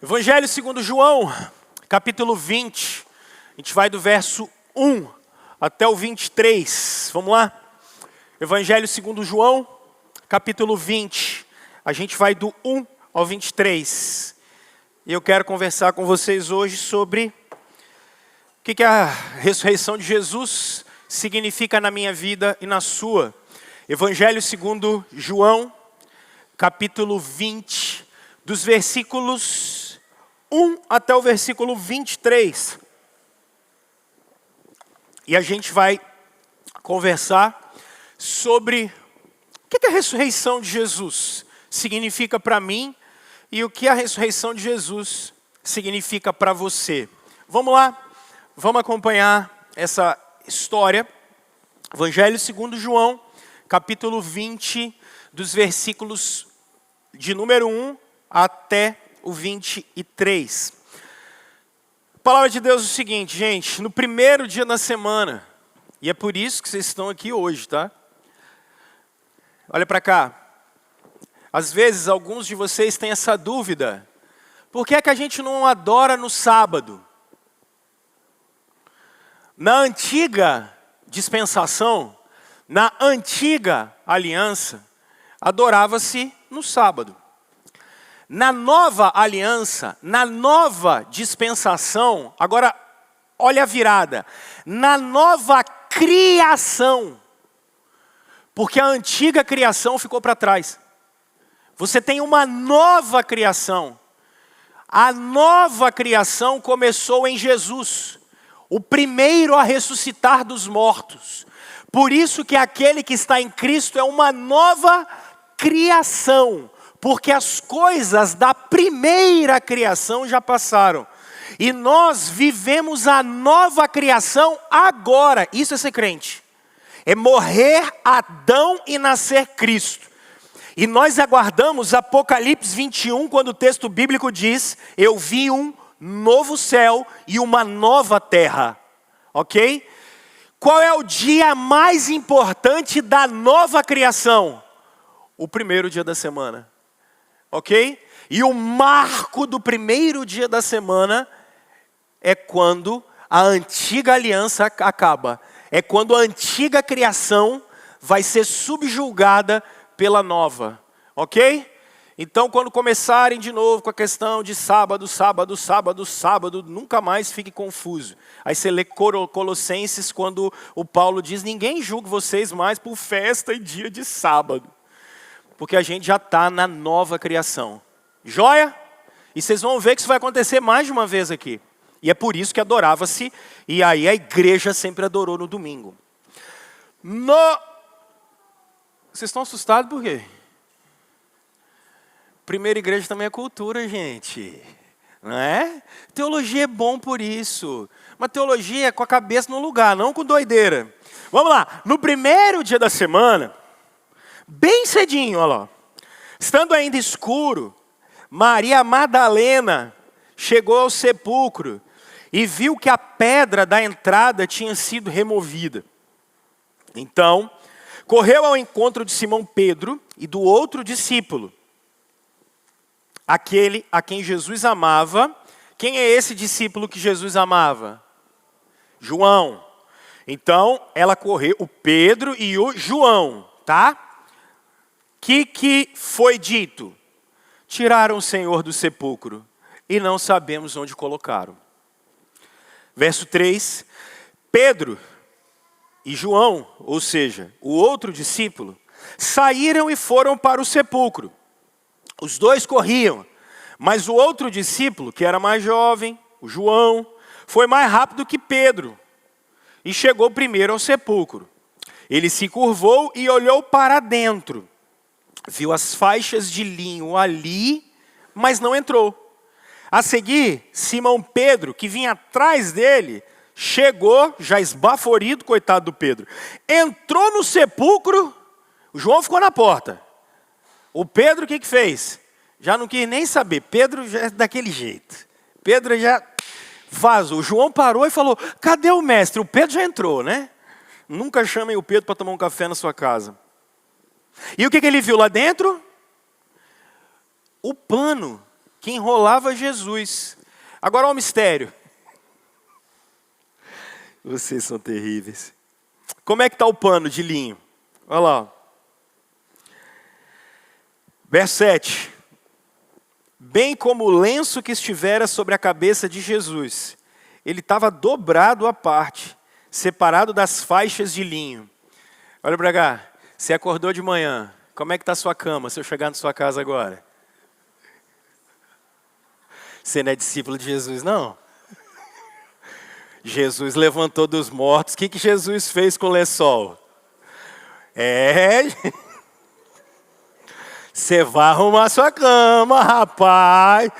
Evangelho segundo João, capítulo 20. A gente vai do verso 1 até o 23. Vamos lá? Evangelho segundo João, capítulo 20. A gente vai do 1 ao 23. E eu quero conversar com vocês hoje sobre o que a ressurreição de Jesus significa na minha vida e na sua. Evangelho segundo João, capítulo 20, dos versículos 1 até o versículo 23. E a gente vai conversar sobre o que a ressurreição de Jesus significa para mim e o que a ressurreição de Jesus significa para você. Vamos lá, vamos acompanhar essa história. Evangelho segundo João, capítulo 20, dos versículos de número 1 até o 23. A palavra de Deus é o seguinte, gente, no primeiro dia da semana, e é por isso que vocês estão aqui hoje, tá? Olha para cá. Às vezes, alguns de vocês têm essa dúvida. Por que é que a gente não adora no sábado? Na antiga dispensação, na antiga aliança, adorava-se no sábado. Na nova aliança, na nova dispensação, agora olha a virada, na nova criação, porque a antiga criação ficou para trás. Você tem uma nova criação. A nova criação começou em Jesus, o primeiro a ressuscitar dos mortos. Por isso que aquele que está em Cristo é uma nova criação. Porque as coisas da primeira criação já passaram. E nós vivemos a nova criação agora. Isso é ser crente. É morrer Adão e nascer Cristo. E nós aguardamos Apocalipse 21, quando o texto bíblico diz: eu vi um novo céu e uma nova terra. Ok? Qual é o dia mais importante da nova criação? O primeiro dia da semana. Ok? E o marco do primeiro dia da semana é quando a antiga aliança acaba. É quando a antiga criação vai ser subjugada pela nova. Ok? Então, quando começarem de novo com a questão de sábado, nunca mais fique confuso. Aí você lê Colossenses, quando o Paulo diz: ninguém julgue vocês mais por festa e dia de sábado. Porque a gente já está na nova criação. Joia? E vocês vão ver que isso vai acontecer mais de uma vez aqui. E é por isso que adorava-se. E aí a igreja sempre adorou no domingo. Vocês estão assustados por quê? Primeira igreja também é cultura, gente. Não é? Teologia é bom por isso. Mas teologia é com a cabeça no lugar, não com doideira. Vamos lá. No primeiro dia da semana, bem cedinho, olha lá. Estando ainda escuro, Maria Madalena chegou ao sepulcro e viu que a pedra da entrada tinha sido removida. Então, correu ao encontro de Simão Pedro e do outro discípulo, aquele a quem Jesus amava. Quem é esse discípulo que Jesus amava? João. Então, ela correu, o Pedro e o João, tá? Que foi dito? Tiraram o Senhor do sepulcro e não sabemos onde colocaram. Verso 3, Pedro e João, ou seja, o outro discípulo, saíram e foram para o sepulcro. Os dois corriam, mas o outro discípulo, que era mais jovem, o João, foi mais rápido que Pedro e chegou primeiro ao sepulcro. Ele se curvou e olhou para dentro. Viu as faixas de linho ali, mas não entrou. A seguir, Simão Pedro, que vinha atrás dele, chegou, já esbaforido, coitado do Pedro. Entrou no sepulcro, o João ficou na porta. O Pedro o que fez? Já não quis nem saber. Pedro já é daquele jeito. Pedro já vazou. O João parou e falou: cadê o mestre? O Pedro já entrou, né? Nunca chamem o Pedro para tomar um café na sua casa. E o que ele viu lá dentro? O pano que enrolava Jesus. Agora olha o mistério. Vocês são terríveis. Como é que está o pano de linho? Olha lá. Verso 7. Bem como o lenço que estivera sobre a cabeça de Jesus, ele estava dobrado à parte, separado das faixas de linho. Olha para cá, você acordou de manhã, como é que está a sua cama, se eu chegar na sua casa agora? Você não é discípulo de Jesus, não? Jesus levantou dos mortos, o que Jesus fez com o lençol? Você vai arrumar sua cama, rapaz.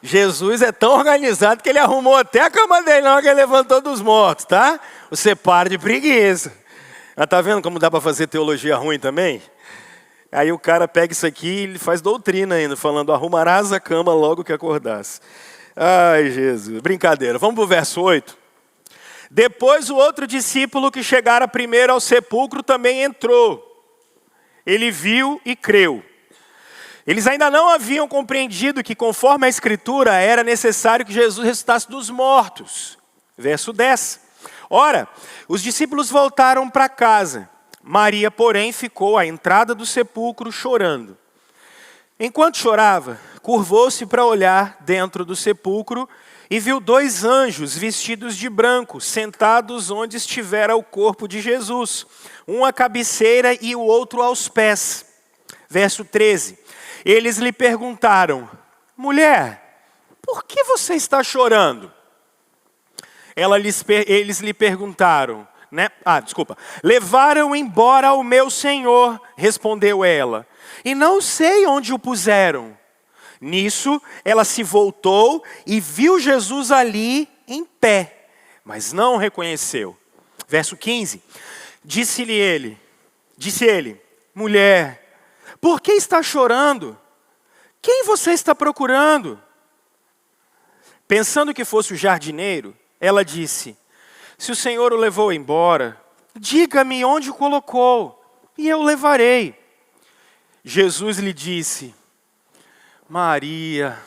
Jesus é tão organizado que ele arrumou até a cama dele, não, que ele levantou dos mortos, tá? Você para de preguiça. Mas tá vendo como dá para fazer teologia ruim também? Aí o cara pega isso aqui e ele faz doutrina ainda, falando, arrumarás a cama logo que acordasse. Ai, Jesus, brincadeira. Vamos para o verso 8. Depois o outro discípulo que chegara primeiro ao sepulcro também entrou. Ele viu e creu. Eles ainda não haviam compreendido que, conforme a Escritura, era necessário que Jesus ressuscitasse dos mortos. Verso 10. Ora, os discípulos voltaram para casa. Maria, porém, ficou à entrada do sepulcro chorando. Enquanto chorava, curvou-se para olhar dentro do sepulcro e viu 2 anjos vestidos de branco, sentados onde estivera o corpo de Jesus, um à cabeceira e o outro aos pés. Verso 13. Eles lhe perguntaram, por que você está chorando? Eles lhe perguntaram, levaram embora o meu Senhor, respondeu ela, e não sei onde o puseram. Nisso, ela se voltou e viu Jesus ali em pé, mas não o reconheceu. Verso 15, disse ele, mulher, por que está chorando? Quem você está procurando? Pensando que fosse o jardineiro, ela disse, se o Senhor o levou embora, diga-me onde o colocou, e eu o levarei. Jesus lhe disse, Maria.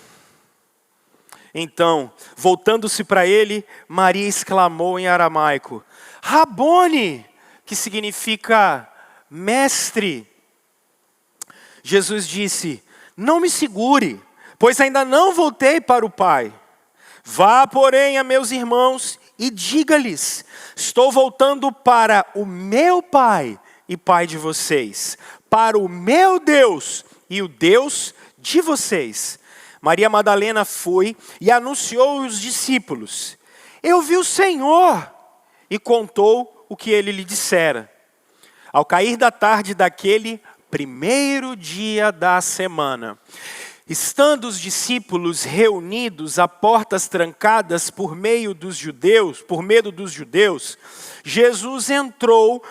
Então, voltando-se para ele, Maria exclamou em aramaico, Rabone, que significa mestre. Jesus disse, não me segure, pois ainda não voltei para o Pai. Vá, porém, a meus irmãos e diga-lhes, estou voltando para o meu Pai e Pai de vocês, para o meu Deus e o Deus de vocês. Maria Madalena foi e anunciou aos discípulos, eu vi o Senhor, e contou o que ele lhe dissera. Ao cair da tarde daquele primeiro dia da semana, estando os discípulos reunidos a portas trancadas por medo dos judeus, Jesus entrou,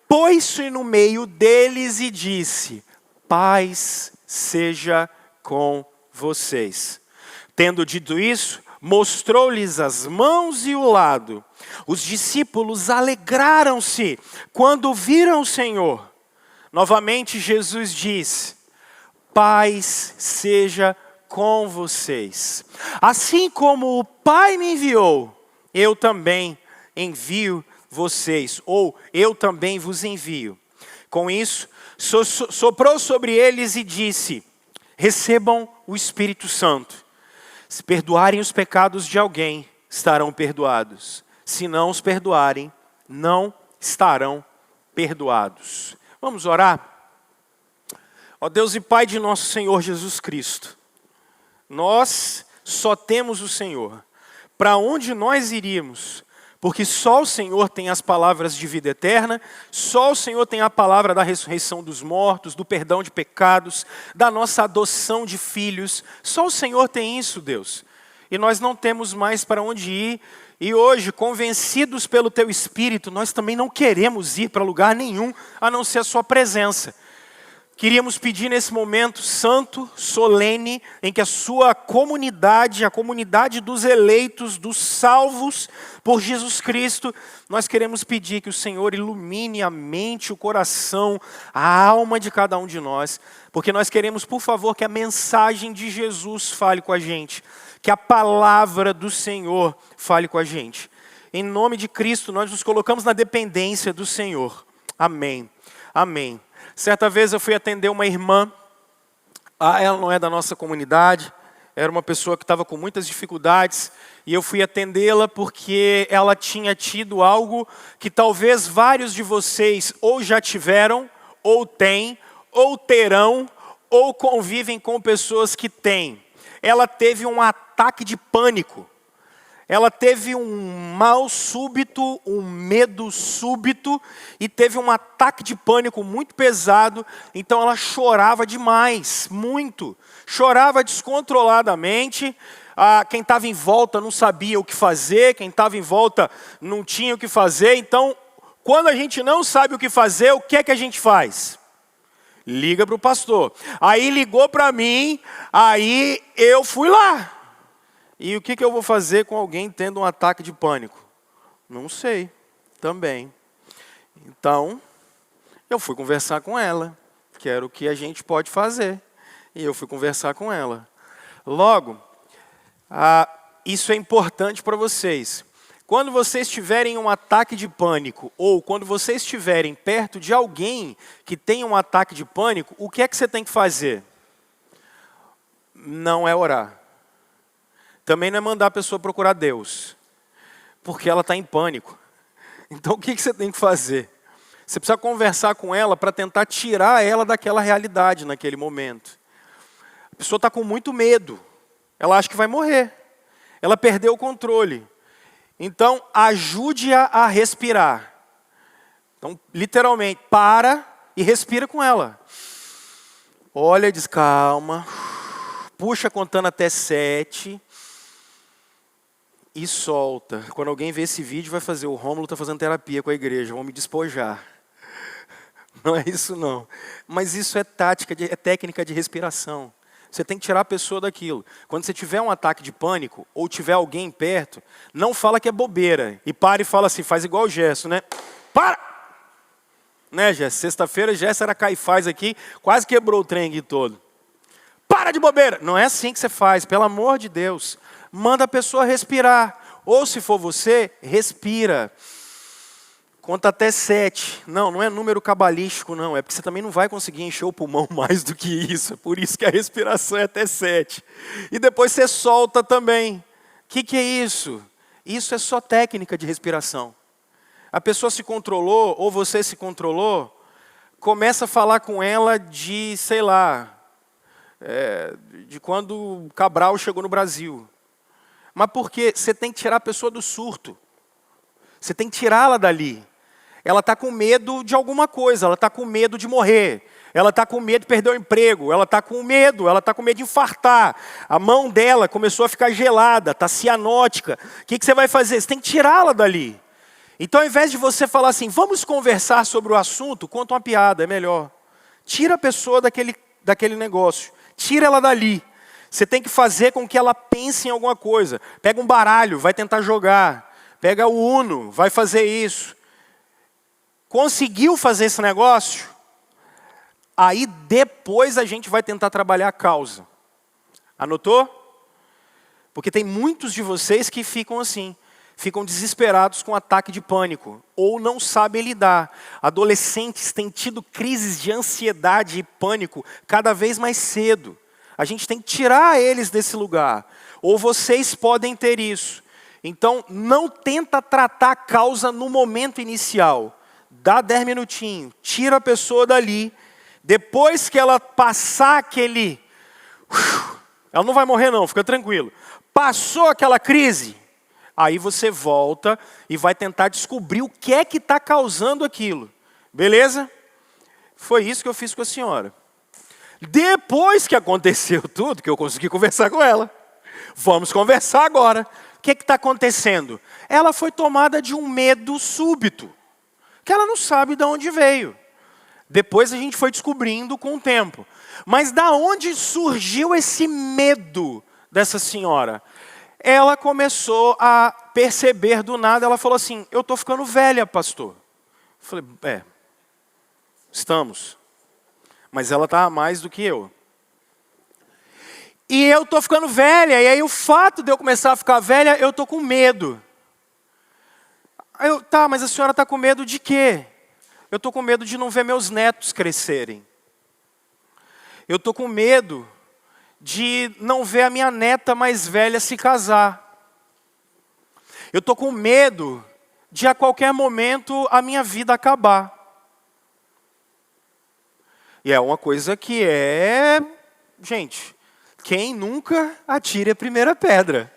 pôs-se no meio deles e disse, paz seja com vocês. Tendo dito isso, mostrou-lhes as mãos e o lado. Os discípulos alegraram-se quando viram o Senhor. Novamente Jesus disse, paz seja com vocês. Assim como o Pai me enviou, eu também envio vocês, ou eu também vos envio. Com isso, soprou sobre eles e disse, recebam o Espírito Santo. Se perdoarem os pecados de alguém, estarão perdoados. Se não os perdoarem, não estarão perdoados. Vamos orar? Ó Deus e Pai de nosso Senhor Jesus Cristo, nós só temos o Senhor. Para onde nós iríamos? Porque só o Senhor tem as palavras de vida eterna, só o Senhor tem a palavra da ressurreição dos mortos, do perdão de pecados, da nossa adoção de filhos. Só o Senhor tem isso, Deus. E nós não temos mais para onde ir. E hoje, convencidos pelo Teu Espírito, nós também não queremos ir para lugar nenhum, a não ser a Sua presença. queríamos pedir nesse momento santo, solene, em que a sua comunidade, a comunidade dos eleitos, dos salvos por Jesus Cristo, nós queremos pedir que o Senhor ilumine a mente, o coração, a alma de cada um de nós, porque nós queremos, por favor, que a mensagem de Jesus fale com a gente, que a palavra do Senhor fale com a gente. Em nome de Cristo, nós nos colocamos na dependência do Senhor. Amém. Amém. Certa vez eu fui atender uma irmã, ela não é da nossa comunidade, era uma pessoa que estava com muitas dificuldades, e eu fui atendê-la porque ela tinha tido algo que talvez vários de vocês ou já tiveram, ou têm, ou terão, ou convivem com pessoas que têm. Ela teve um ataque de pânico. Ela teve um mal súbito, um medo súbito e teve um ataque de pânico muito pesado. Então ela chorava demais, muito. Chorava descontroladamente. Quem estava em volta não sabia o que fazer, quem estava em volta não tinha o que fazer. Então, quando a gente não sabe o que fazer, o que é que a gente faz? Liga para o pastor. Aí ligou para mim, aí eu fui lá. E o que eu vou fazer com alguém tendo um ataque de pânico? Não sei, também. Então, eu fui conversar com ela, que era o que a gente pode fazer. E eu fui conversar com ela. Logo, isso é importante para vocês. Quando vocês tiverem um ataque de pânico, ou quando vocês estiverem perto de alguém que tem um ataque de pânico, o que é que você tem que fazer? Não é orar. Também não é mandar a pessoa procurar Deus, porque ela está em pânico. Então o que você tem que fazer? Você precisa conversar com ela para tentar tirar ela daquela realidade naquele momento. A pessoa está com muito medo, ela acha que vai morrer, ela perdeu o controle. Então ajude-a a respirar. Então literalmente, para e respira com ela. Olha, diz calma, puxa contando até 7... e solta. Quando alguém vê esse vídeo, vai fazer: o Rômulo está fazendo terapia com a igreja, vão me despojar. Não é isso não. Mas isso é técnica de respiração. Você tem que tirar a pessoa daquilo. Quando você tiver um ataque de pânico, ou tiver alguém perto, não fala que é bobeira. E para e fala assim, faz igual o Gesso, né? Para! Né, Gesso? Sexta-feira, Gesso era Caifás aqui, quase quebrou o trem aqui todo. Para de bobeira! Não é assim que você faz, pelo amor de Deus. Manda a pessoa respirar. Ou se for você, respira. Conta até 7. Não é número cabalístico, não. É porque você também não vai conseguir encher o pulmão mais do que isso. É por isso que a respiração é até 7. E depois você solta também. O que é isso? Isso é só técnica de respiração. A pessoa se controlou, ou você se controlou, começa a falar com ela de, sei lá, de quando Cabral chegou no Brasil. Mas porque você tem que tirar a pessoa do surto. Você tem que tirá-la dali. Ela está com medo de alguma coisa, ela está com medo de morrer. Ela está com medo de perder o emprego, ela está com medo de infartar. A mão dela começou a ficar gelada, está cianótica. O que você vai fazer? Você tem que tirá-la dali. Então, ao invés de você falar assim, vamos conversar sobre o assunto, conta uma piada, é melhor. Tira a pessoa daquele negócio, tira ela dali. Você tem que fazer com que ela pense em alguma coisa. Pega um baralho, vai tentar jogar. Pega o Uno, vai fazer isso. Conseguiu fazer esse negócio? Aí depois a gente vai tentar trabalhar a causa. Anotou? Porque tem muitos de vocês que ficam assim. Ficam desesperados com ataque de pânico. Ou não sabem lidar. Adolescentes têm tido crises de ansiedade e pânico cada vez mais cedo. A gente tem que tirar eles desse lugar. Ou vocês podem ter isso. Então, não tenta tratar a causa no momento inicial. Dá 10 minutinhos, tira a pessoa dali. Depois que ela passar aquele... Ela não vai morrer não, fica tranquilo. Passou aquela crise, aí você volta e vai tentar descobrir o que é que está causando aquilo. Beleza? Foi isso que eu fiz com a senhora. Depois que aconteceu tudo, que eu consegui conversar com ela. Vamos conversar agora. O que está acontecendo? Ela foi tomada de um medo súbito, que ela não sabe de onde veio. Depois a gente foi descobrindo com o tempo. Mas da onde surgiu esse medo dessa senhora? Ela começou a perceber do nada, ela falou assim, eu estou ficando velha, pastor. Eu falei, estamos. Mas ela está mais do que eu. E eu estou ficando velha, e aí o fato de eu começar a ficar velha, eu estou com medo. Aí tá, mas a senhora está com medo de quê? Eu estou com medo de não ver meus netos crescerem. Eu estou com medo de não ver a minha neta mais velha se casar. Eu estou com medo de a qualquer momento a minha vida acabar. E é uma coisa que gente, quem nunca atire a primeira pedra?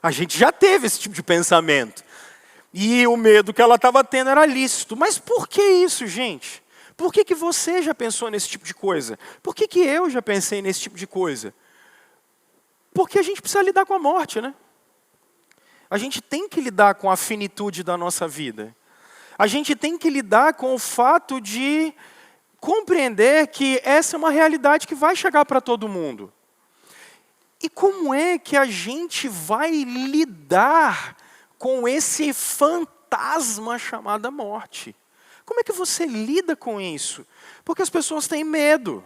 A gente já teve esse tipo de pensamento. E o medo que ela estava tendo era lícito. Mas por que isso, gente? Por que você já pensou nesse tipo de coisa? Por que eu já pensei nesse tipo de coisa? Porque a gente precisa lidar com a morte, né? A gente tem que lidar com a finitude da nossa vida. A gente tem que lidar com o fato de compreender que essa é uma realidade que vai chegar para todo mundo. E como é que a gente vai lidar com esse fantasma chamado morte? Como é que você lida com isso? Porque as pessoas têm medo.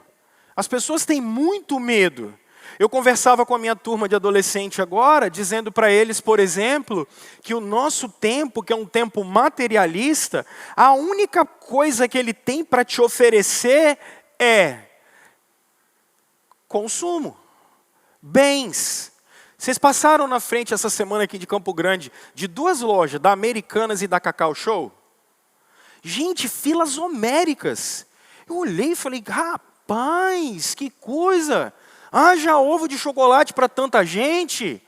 As pessoas têm muito medo. Eu conversava com a minha turma de adolescente agora, dizendo para eles, por exemplo, que o nosso tempo, que é um tempo materialista, a única coisa que ele tem para te oferecer é consumo, bens. Vocês passaram na frente essa semana aqui de Campo Grande, de 2 lojas, da Americanas e da Cacau Show? Gente, filas homéricas. Eu olhei e falei, rapaz, que coisa! Haja ovo de chocolate para tanta gente.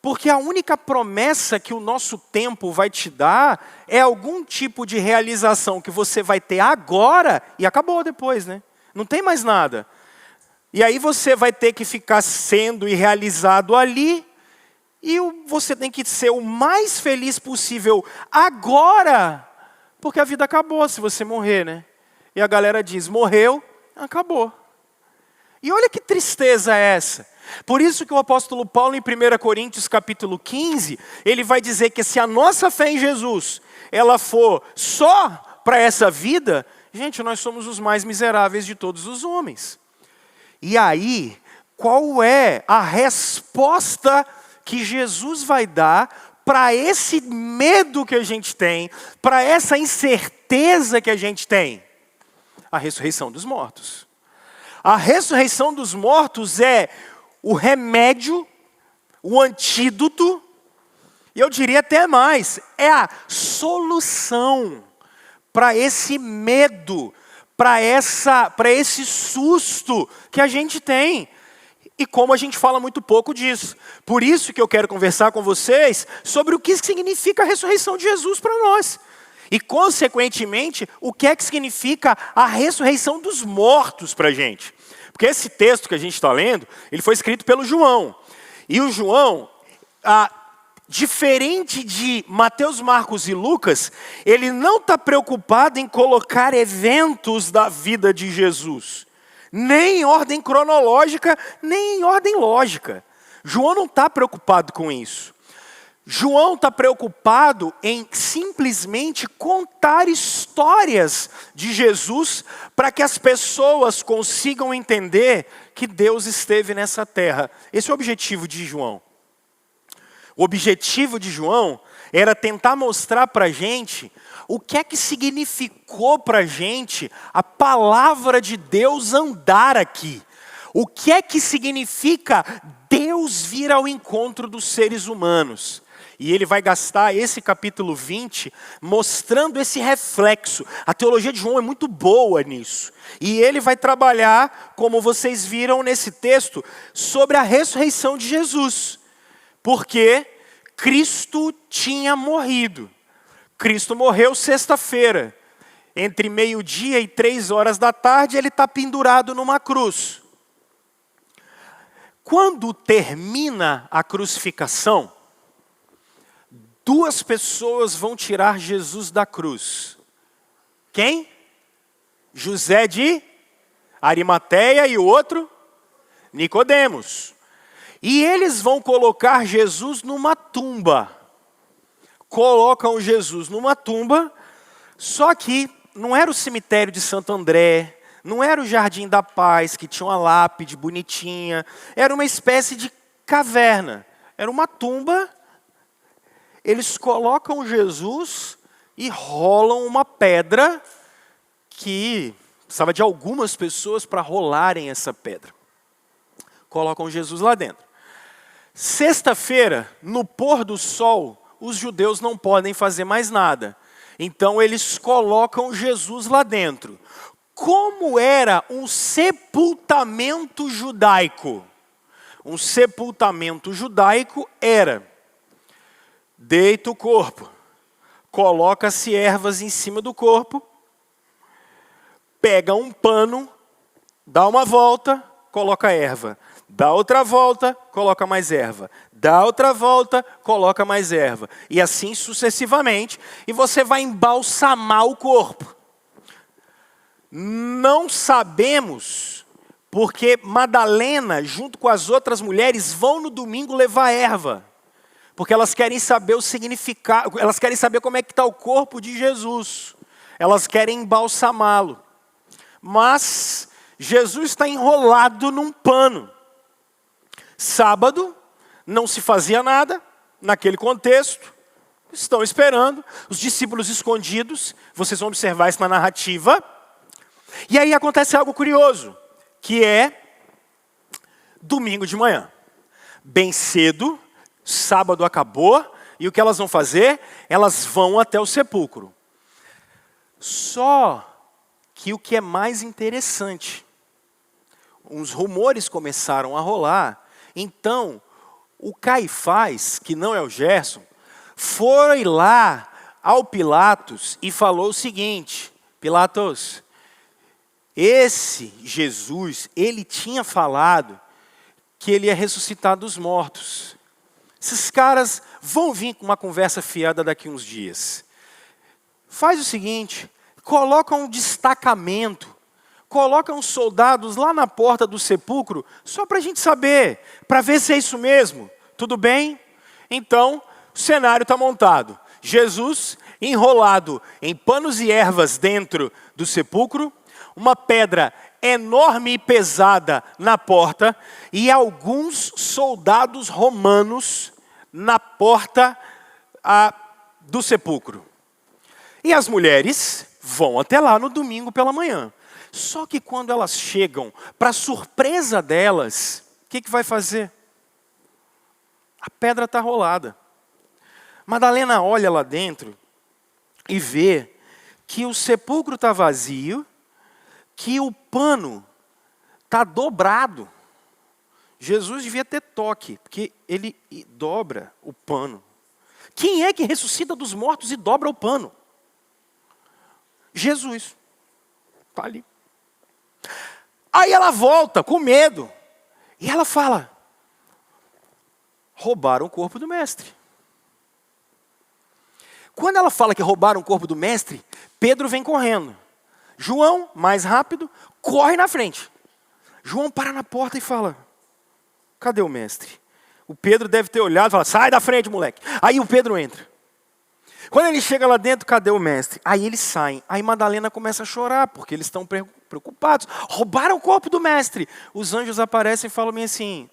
Porque a única promessa que o nosso tempo vai te dar é algum tipo de realização que você vai ter agora e acabou depois, né? Não tem mais nada. E aí você vai ter que ficar sendo irrealizado ali e você tem que ser o mais feliz possível agora, porque a vida acabou se você morrer, né? E a galera diz, morreu, acabou. E olha que tristeza é essa. Por isso que o apóstolo Paulo, em 1 Coríntios capítulo 15, ele vai dizer que se a nossa fé em Jesus, ela for só para essa vida, gente, nós somos os mais miseráveis de todos os homens. E aí, qual é a resposta que Jesus vai dar para esse medo que a gente tem, para essa incerteza que a gente tem? A ressurreição dos mortos. A ressurreição dos mortos é o remédio, o antídoto, e eu diria até mais, é a solução para esse medo, para esse susto que a gente tem. E como a gente fala muito pouco disso. Por isso que eu quero conversar com vocês sobre o que significa a ressurreição de Jesus para nós. E, consequentemente, o que é que significa a ressurreição dos mortos para a gente. Porque esse texto que a gente está lendo, ele foi escrito pelo João. E o João, diferente de Mateus, Marcos e Lucas, ele não está preocupado em colocar eventos da vida de Jesus. Nem em ordem cronológica, nem em ordem lógica. João não está preocupado com isso. João está preocupado em simplesmente contar histórias de Jesus para que as pessoas consigam entender que Deus esteve nessa terra. Esse é o objetivo de João. O objetivo de João era tentar mostrar para a gente o que é que significou para a gente a palavra de Deus andar aqui. O que é que significa Deus vir ao encontro dos seres humanos. E ele vai gastar esse capítulo 20 mostrando esse reflexo. A teologia de João é muito boa nisso. E ele vai trabalhar, como vocês viram nesse texto, sobre a ressurreição de Jesus. Porque Cristo tinha morrido. Cristo morreu sexta-feira. Entre 12:00 e 3h da tarde, ele está pendurado numa cruz. Quando termina a crucificação, 2 pessoas vão tirar Jesus da cruz. Quem? José de Arimateia e o outro, Nicodemos. E eles vão colocar Jesus numa tumba. Colocam Jesus numa tumba, só que não era o cemitério de Santo André, não era o Jardim da Paz, que tinha uma lápide bonitinha, era uma espécie de caverna, era uma tumba. Eles colocam Jesus e rolam uma pedra que precisava de algumas pessoas para rolarem essa pedra. Colocam Jesus lá dentro. Sexta-feira, no pôr do sol, os judeus não podem fazer mais nada. Então eles colocam Jesus lá dentro. Como era um sepultamento judaico? Um sepultamento judaico era: deita o corpo, coloca-se ervas em cima do corpo, pega um pano, dá uma volta, coloca erva. Dá outra volta, coloca mais erva. Dá outra volta, coloca mais erva. E assim sucessivamente. E você vai embalsamar o corpo. Não sabemos, porque Madalena, junto com as outras mulheres, vão no domingo levar erva. Porque elas querem saber o significado, elas querem saber como é que está o corpo de Jesus. Elas querem embalsamá-lo. Mas Jesus está enrolado num pano. Sábado, não se fazia nada, naquele contexto, estão esperando, os discípulos escondidos, vocês vão observar isso na narrativa, e aí acontece algo curioso, que é domingo de manhã, bem cedo, sábado acabou, e o que elas vão fazer? Elas vão até o sepulcro. Só que o que é mais interessante, uns rumores começaram a rolar. Então, o Caifás, que não é o Gerson, foi lá ao Pilatos e falou o seguinte: Pilatos, esse Jesus, ele tinha falado que ele ia ressuscitar dos mortos. Esses caras vão vir com uma conversa fiada daqui uns dias. Faz o seguinte, coloca um destacamento, coloca uns soldados lá na porta do sepulcro, só para a gente saber, para ver se é isso mesmo. Tudo bem? Então, o cenário está montado. Jesus enrolado em panos e ervas dentro do sepulcro, uma pedra enorme e pesada na porta, e alguns soldados romanos na porta do sepulcro. E as mulheres vão até lá no domingo pela manhã. Só que quando elas chegam, para surpresa delas, o que vai fazer? A pedra está rolada. Madalena olha lá dentro e vê que o sepulcro está vazio, que o pano está dobrado. Jesus devia ter toque, porque ele dobra o pano. Quem é que ressuscita dos mortos e dobra o pano? Jesus. Está ali. Aí ela volta com medo. E ela fala: roubaram o corpo do mestre. Quando ela fala que roubaram o corpo do mestre, Pedro vem correndo. João, mais rápido, corre na frente. João para na porta e fala: cadê o mestre? O Pedro deve ter olhado e falado: sai da frente, moleque. Aí o Pedro entra. Quando ele chega lá dentro, cadê o mestre? Aí eles saem. Aí Madalena começa a chorar, porque eles estão preocupados. Roubaram o corpo do mestre. Os anjos aparecem e falam assim: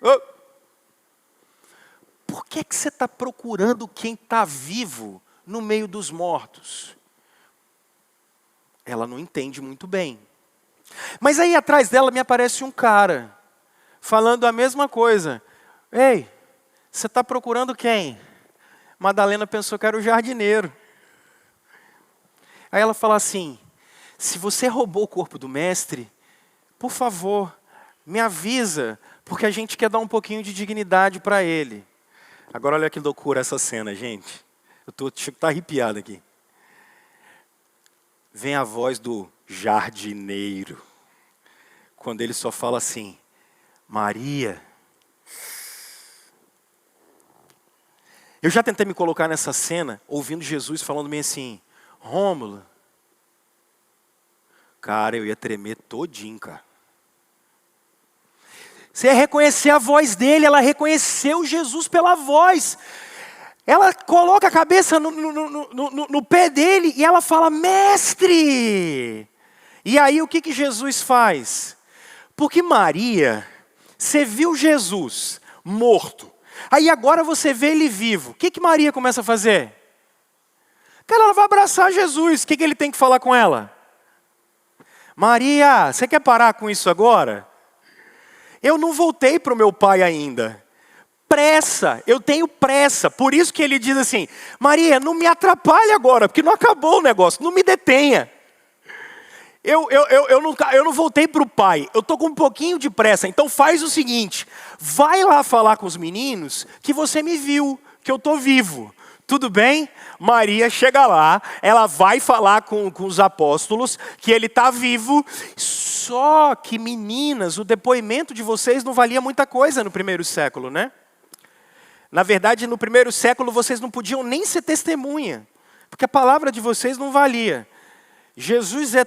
oh, por que você está procurando quem está vivo no meio dos mortos? Ela não entende muito bem. Mas aí atrás dela me aparece um cara, falando a mesma coisa. Ei, você está procurando quem? Madalena pensou que era o jardineiro. Aí ela fala assim: se você roubou o corpo do mestre, por favor, me avisa, porque a gente quer dar um pouquinho de dignidade para ele. Agora olha que loucura essa cena, gente. Eu estou arrepiado aqui. Vem a voz do jardineiro, quando ele só fala assim: Maria. Eu já tentei me colocar nessa cena, ouvindo Jesus falando bem assim: Rômulo, Cara, eu ia tremer todinho, cara. Você ia reconhecer a voz dele, ela reconheceu Jesus pela voz. Ela coloca a cabeça no pé dele e ela fala, mestre! E aí o que Jesus faz? Porque Maria, você viu Jesus morto, aí agora você vê ele vivo. O que Maria começa a fazer? Cara, ela vai abraçar Jesus. O que ele tem que falar com ela? Maria, você quer parar com isso agora? Eu não voltei para o meu pai ainda. Pressa, eu tenho pressa. Por isso que ele diz assim, Maria, não me atrapalhe agora, porque não acabou o negócio, não me detenha. Eu não voltei para o pai, eu estou com um pouquinho de pressa, então faz o seguinte, vai lá falar com os meninos que você me viu, que eu estou vivo. Tudo bem? Maria chega lá, ela vai falar com os apóstolos que ele está vivo. Só que, meninas, o depoimento de vocês não valia muita coisa no primeiro século, né? Na verdade, no primeiro século, vocês não podiam nem ser testemunha, porque a palavra de vocês não valia. Jesus é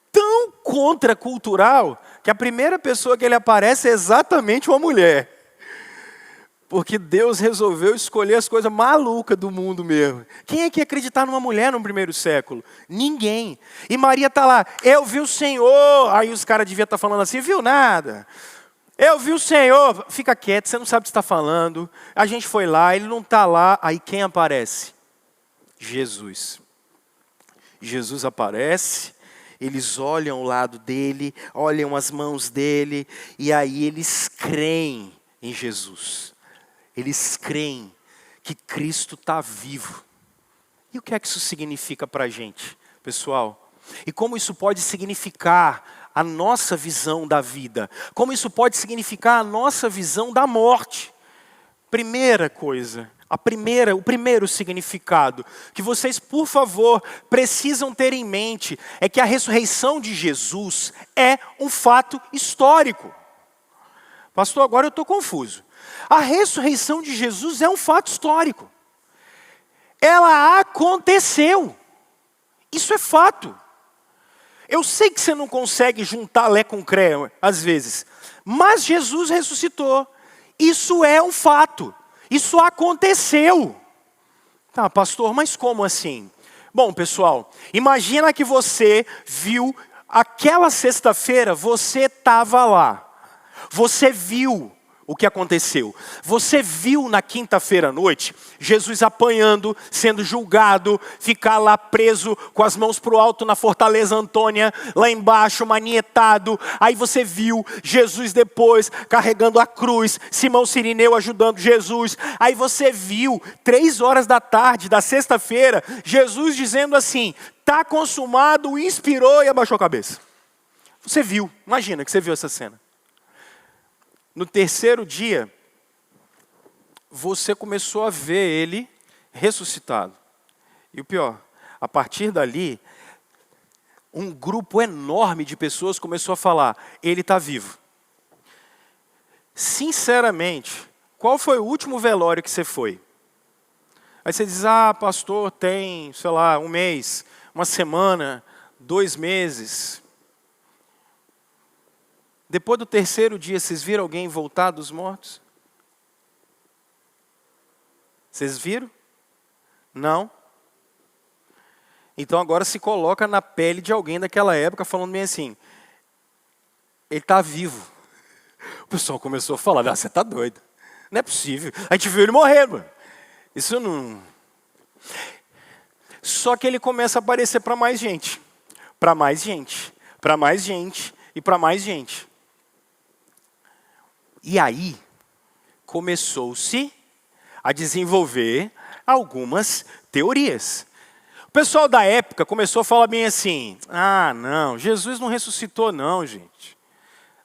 tão contracultural que a primeira pessoa que ele aparece é exatamente uma mulher. Porque Deus resolveu escolher as coisas malucas do mundo mesmo. Quem é que ia acreditar numa mulher no primeiro século? Ninguém. E Maria está lá, eu vi o Senhor. Aí os caras deviam estar falando assim, viu nada. Eu vi o Senhor. Fica quieto, você não sabe o que está falando. A gente foi lá, ele não está lá. Aí quem aparece? Jesus. Jesus aparece, eles olham o lado dele, olham as mãos dele, e aí eles creem em Jesus. Eles creem que Cristo está vivo. E o que é que isso significa para a gente, pessoal? E como isso pode significar a nossa visão da vida? Como isso pode significar a nossa visão da morte? Primeira coisa, o primeiro significado que vocês, por favor, precisam ter em mente é que a ressurreição de Jesus é um fato histórico. Pastor, agora eu estou confuso. A ressurreição de Jesus é um fato histórico. Ela aconteceu. Isso é fato. Eu sei que você não consegue juntar Lé com Cré, às vezes. Mas Jesus ressuscitou. Isso é um fato. Isso aconteceu. Tá, pastor, mas como assim? Bom, pessoal, imagina que você viu aquela sexta-feira, você estava lá. Você viu o que aconteceu. Você viu na quinta-feira à noite, Jesus apanhando, sendo julgado, ficar lá preso com as mãos para o alto na Fortaleza Antônia, lá embaixo, manietado. Aí você viu Jesus depois carregando a cruz, Simão Cirineu ajudando Jesus. Aí você viu, 3 horas da tarde da sexta-feira, Jesus dizendo assim, está consumado, inspirou e abaixou a cabeça. Você viu, imagina que você viu essa cena. No terceiro dia, você começou a ver ele ressuscitado. E o pior, a partir dali, um grupo enorme de pessoas começou a falar, ele está vivo. Sinceramente, qual foi o último velório que você foi? Aí você diz, pastor, tem, sei lá, 1 mês, 1 semana, 2 meses. Depois do terceiro dia, vocês viram alguém voltar dos mortos? Vocês viram? Não? Então agora se coloca na pele de alguém daquela época, falando bem assim, ele está vivo. O pessoal começou a falar, você está doido. Não é possível. A gente viu ele morrer, mano. Isso não... Só que ele começa a aparecer para mais gente. Para mais gente. Para mais gente. E para mais gente. E aí, começou-se a desenvolver algumas teorias. O pessoal da época começou a falar bem assim, não, Jesus não ressuscitou não, gente.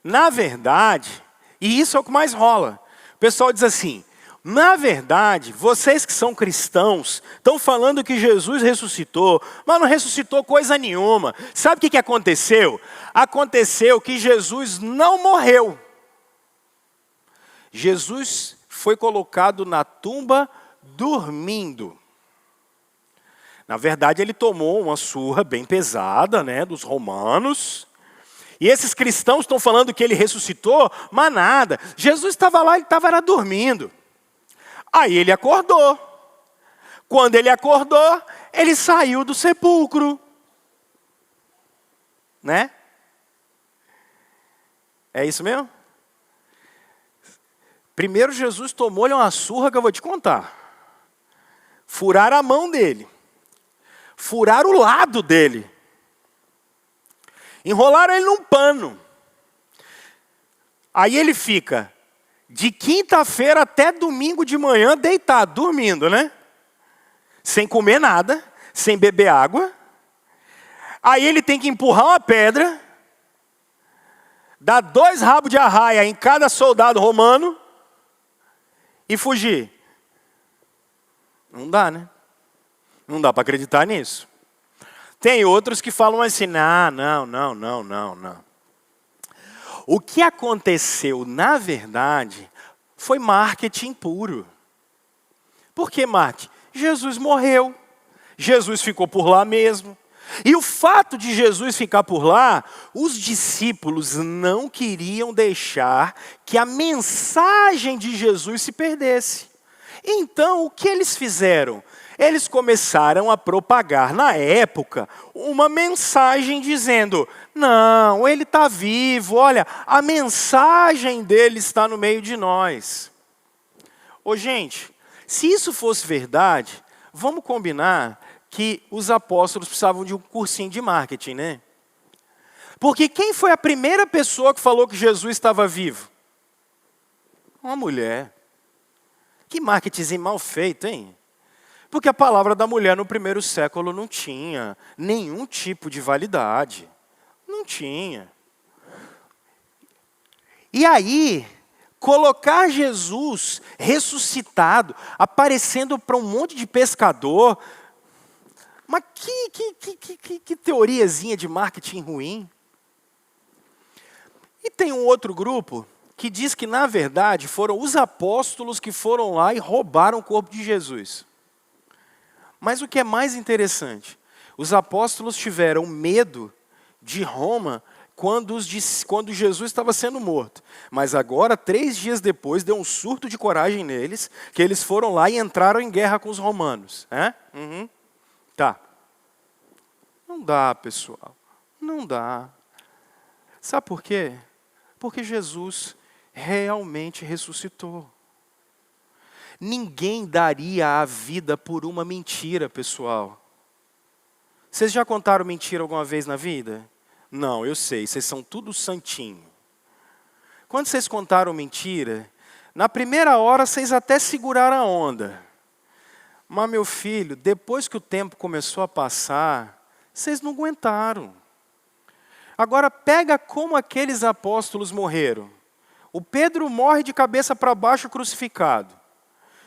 Na verdade, e isso é o que mais rola, o pessoal diz assim, na verdade, vocês que são cristãos, estão falando que Jesus ressuscitou, mas não ressuscitou coisa nenhuma. Sabe o que aconteceu? Aconteceu que Jesus não morreu. Jesus foi colocado na tumba dormindo. Na verdade, ele tomou uma surra bem pesada, né, dos romanos. E esses cristãos estão falando que ele ressuscitou, mas nada. Jesus estava lá, ele estava dormindo. Aí ele acordou. Quando ele acordou, ele saiu do sepulcro. Né? É isso mesmo? Primeiro Jesus tomou-lhe uma surra que eu vou te contar. Furaram a mão dele. Furaram o lado dele. Enrolaram ele num pano. Aí ele fica de quinta-feira até domingo de manhã deitado, dormindo, né? Sem comer nada, sem beber água. Aí ele tem que empurrar uma pedra, dar 2 rabos de arraia em cada soldado romano e fugir. Não dá, né? Não dá para acreditar nisso. Tem outros que falam assim, não. O que aconteceu, na verdade, foi marketing puro. Por que marketing? Jesus morreu. Jesus ficou por lá mesmo. E o fato de Jesus ficar por lá, os discípulos não queriam deixar que a mensagem de Jesus se perdesse. Então, o que eles fizeram? Eles começaram a propagar, na época, uma mensagem dizendo, não, ele está vivo, olha, a mensagem dele está no meio de nós. Ô gente, se isso fosse verdade, vamos combinar que os apóstolos precisavam de um cursinho de marketing, né? Porque quem foi a primeira pessoa que falou que Jesus estava vivo? Uma mulher. Que marketing mal feito, hein? Porque a palavra da mulher no primeiro século não tinha nenhum tipo de validade. Não tinha. E aí, colocar Jesus ressuscitado, aparecendo para um monte de pescador, mas que teoriazinha de marketing ruim. E tem um outro grupo que diz que, na verdade, foram os apóstolos que foram lá e roubaram o corpo de Jesus. Mas o que é mais interessante, os apóstolos tiveram medo de Roma quando Jesus estava sendo morto. Mas agora, 3 dias depois, deu um surto de coragem neles, que eles foram lá e entraram em guerra com os romanos. Tá. Não dá, pessoal. Não dá. Sabe por quê? Porque Jesus realmente ressuscitou. Ninguém daria a vida por uma mentira, pessoal. Vocês já contaram mentira alguma vez na vida? Não, eu sei, vocês são tudo santinho. Quando vocês contaram mentira, na primeira hora vocês até seguraram a onda. Mas, meu filho, depois que o tempo começou a passar, vocês não aguentaram. Agora pega como aqueles apóstolos morreram. O Pedro morre de cabeça para baixo crucificado.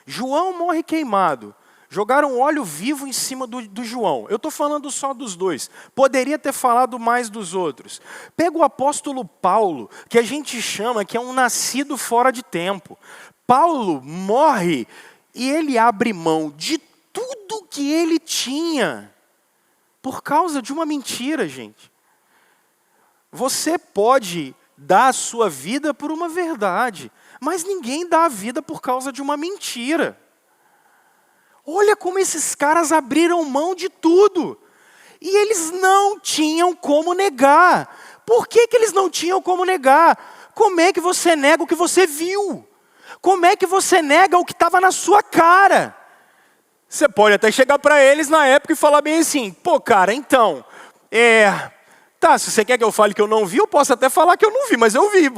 João morre queimado. Jogaram óleo vivo em cima do João. Eu estou falando só dos dois. Poderia ter falado mais dos outros. Pega o apóstolo Paulo, que a gente chama que é um nascido fora de tempo. Paulo morre e ele abre mão de tudo que ele tinha por causa de uma mentira, gente. Você pode dar a sua vida por uma verdade, mas ninguém dá a vida por causa de uma mentira. Olha como esses caras abriram mão de tudo. E eles não tinham como negar. Por que eles não tinham como negar? Como é que você nega o que você viu? Como é que você nega o que estava na sua cara? Você pode até chegar para eles na época e falar bem assim, pô cara, então, tá, se você quer que eu fale que eu não vi, eu posso até falar que eu não vi, mas eu vi.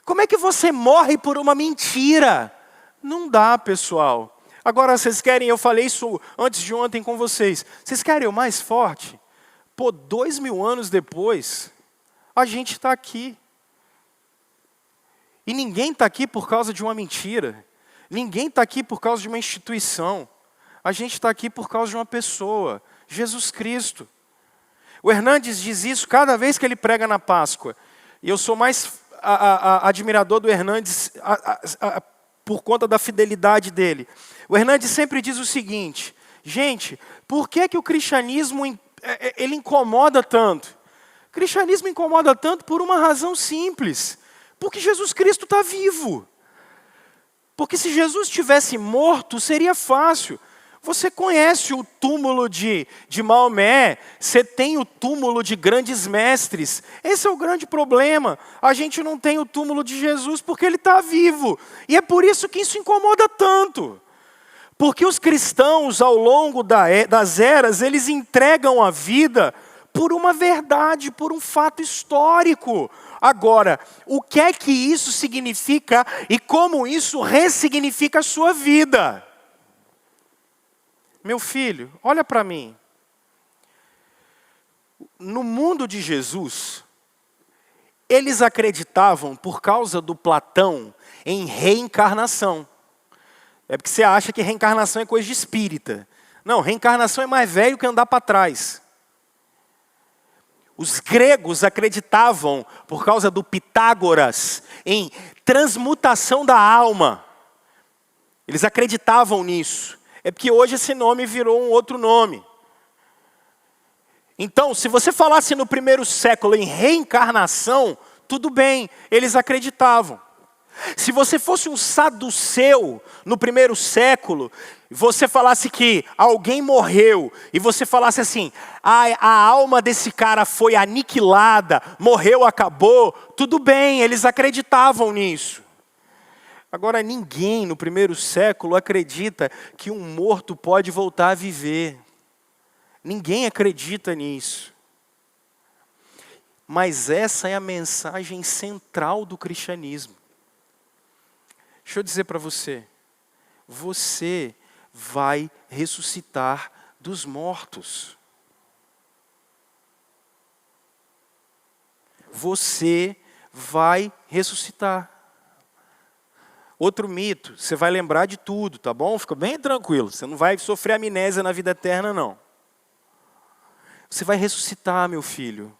Como é que você morre por uma mentira? Não dá, pessoal. Agora, vocês querem, eu falei isso antes de ontem com vocês, vocês querem o mais forte? Pô, 2000 anos depois, a gente está aqui. E ninguém está aqui por causa de uma mentira. Ninguém está aqui por causa de uma instituição. A gente está aqui por causa de uma pessoa, Jesus Cristo. O Hernandes diz isso cada vez que ele prega na Páscoa. E eu sou mais admirador do Hernandes por conta da fidelidade dele. O Hernandes sempre diz o seguinte, Gente, por que o cristianismo ele incomoda tanto? O cristianismo incomoda tanto por uma razão simples. Porque Jesus Cristo está vivo. Porque se Jesus tivesse morto, seria fácil. Você conhece o túmulo de Maomé, você tem o túmulo de grandes mestres. Esse é o grande problema. A gente não tem o túmulo de Jesus porque ele está vivo. E é por isso que isso incomoda tanto. Porque os cristãos, ao longo das eras, eles entregam a vida por uma verdade, por um fato histórico. Agora, o que é que isso significa e como isso ressignifica a sua vida? Meu filho, olha para mim. No mundo de Jesus, eles acreditavam, por causa do Platão, em reencarnação. É porque você acha que reencarnação é coisa de espírita. Não, reencarnação é mais velho que andar para trás. Os gregos acreditavam, por causa do Pitágoras, em transmutação da alma. Eles acreditavam nisso. É porque hoje esse nome virou um outro nome. Então, se você falasse no primeiro século em reencarnação, tudo bem, eles acreditavam. Se você fosse um saduceu no primeiro século, você falasse que alguém morreu, e você falasse assim, a alma desse cara foi aniquilada, morreu, acabou, tudo bem, eles acreditavam nisso. Agora, ninguém no primeiro século acredita que um morto pode voltar a viver. Ninguém acredita nisso. Mas essa é a mensagem central do cristianismo. Deixa eu dizer para você, você vai ressuscitar dos mortos. Você vai ressuscitar. Outro mito, você vai lembrar de tudo, tá bom? Fica bem tranquilo, você não vai sofrer amnésia na vida eterna, não. Você vai ressuscitar, meu filho.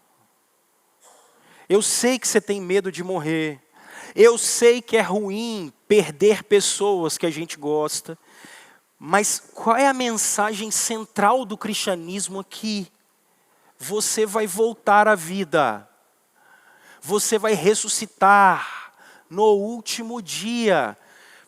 Eu sei que você tem medo de morrer. Eu sei que é ruim perder pessoas que a gente gosta. Mas qual é a mensagem central do cristianismo aqui? Você vai voltar à vida. Você vai ressuscitar no último dia.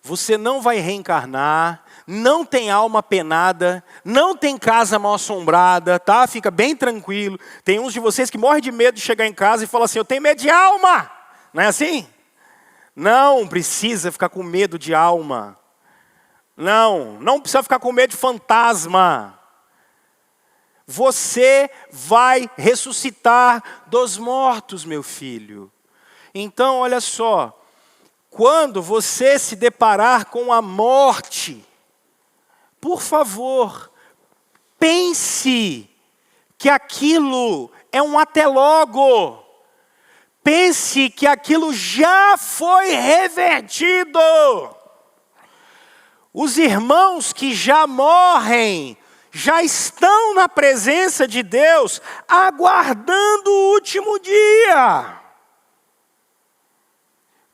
Você não vai reencarnar, não tem alma penada, não tem casa mal assombrada, tá? Fica bem tranquilo. Tem uns de vocês que morrem de medo de chegar em casa e falam assim, eu tenho medo de alma. Não é assim? Não precisa ficar com medo de alma. Não precisa ficar com medo de fantasma. Você vai ressuscitar dos mortos, meu filho. Então, olha só. Quando você se deparar com a morte, por favor, pense que aquilo é um até logo. Pense que aquilo já foi revertido. Os irmãos que já morrem, já estão na presença de Deus, aguardando o último dia.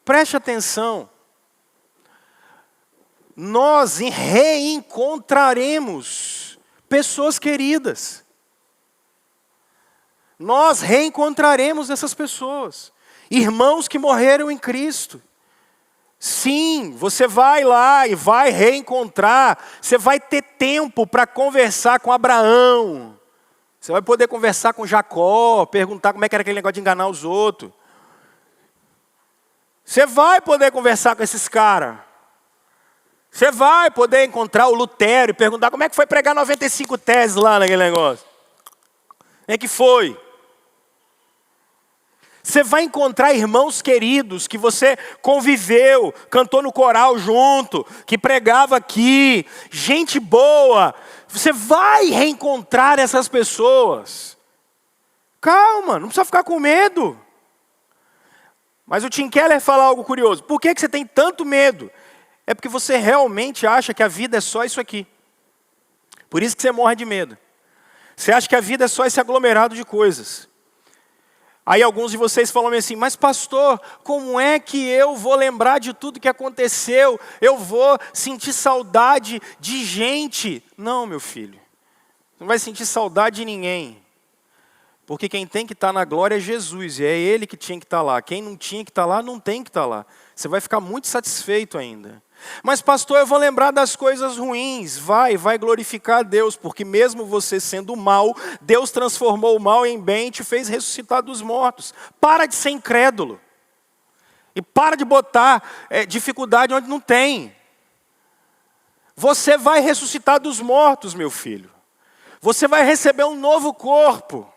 Preste atenção. Nós reencontraremos pessoas queridas. Nós reencontraremos essas pessoas. Irmãos que morreram em Cristo. Sim, você vai lá e vai reencontrar. Você vai ter tempo para conversar com Abraão. Você vai poder conversar com Jacó, perguntar como é que era aquele negócio de enganar os outros. Você vai poder conversar com esses caras. Você vai poder encontrar o Lutero e perguntar como é que foi pregar 95 teses lá naquele negócio. Como é que foi? Você vai encontrar irmãos queridos que você conviveu, cantou no coral junto, que pregava aqui, gente boa. Você vai reencontrar essas pessoas. Calma, não precisa ficar com medo. Mas o Tim Keller fala algo curioso. Por que você tem tanto medo? É porque você realmente acha que a vida é só isso aqui. Por isso que você morre de medo. Você acha que a vida é só esse aglomerado de coisas. Aí alguns de vocês falam assim, mas pastor, como é que eu vou lembrar de tudo que aconteceu? Eu vou sentir saudade de gente. Não, meu filho, não vai sentir saudade de ninguém. Porque quem tem que estar na glória é Jesus, e é Ele que tinha que estar lá. Quem não tinha que estar lá, não tem que estar lá. Você vai ficar muito satisfeito ainda. Mas pastor, eu vou lembrar das coisas ruins. Vai glorificar a Deus, porque mesmo você sendo mal, Deus transformou o mal em bem e te fez ressuscitar dos mortos. Para de ser incrédulo. E para de botar dificuldade onde não tem. Você vai ressuscitar dos mortos, meu filho. Você vai receber um novo corpo.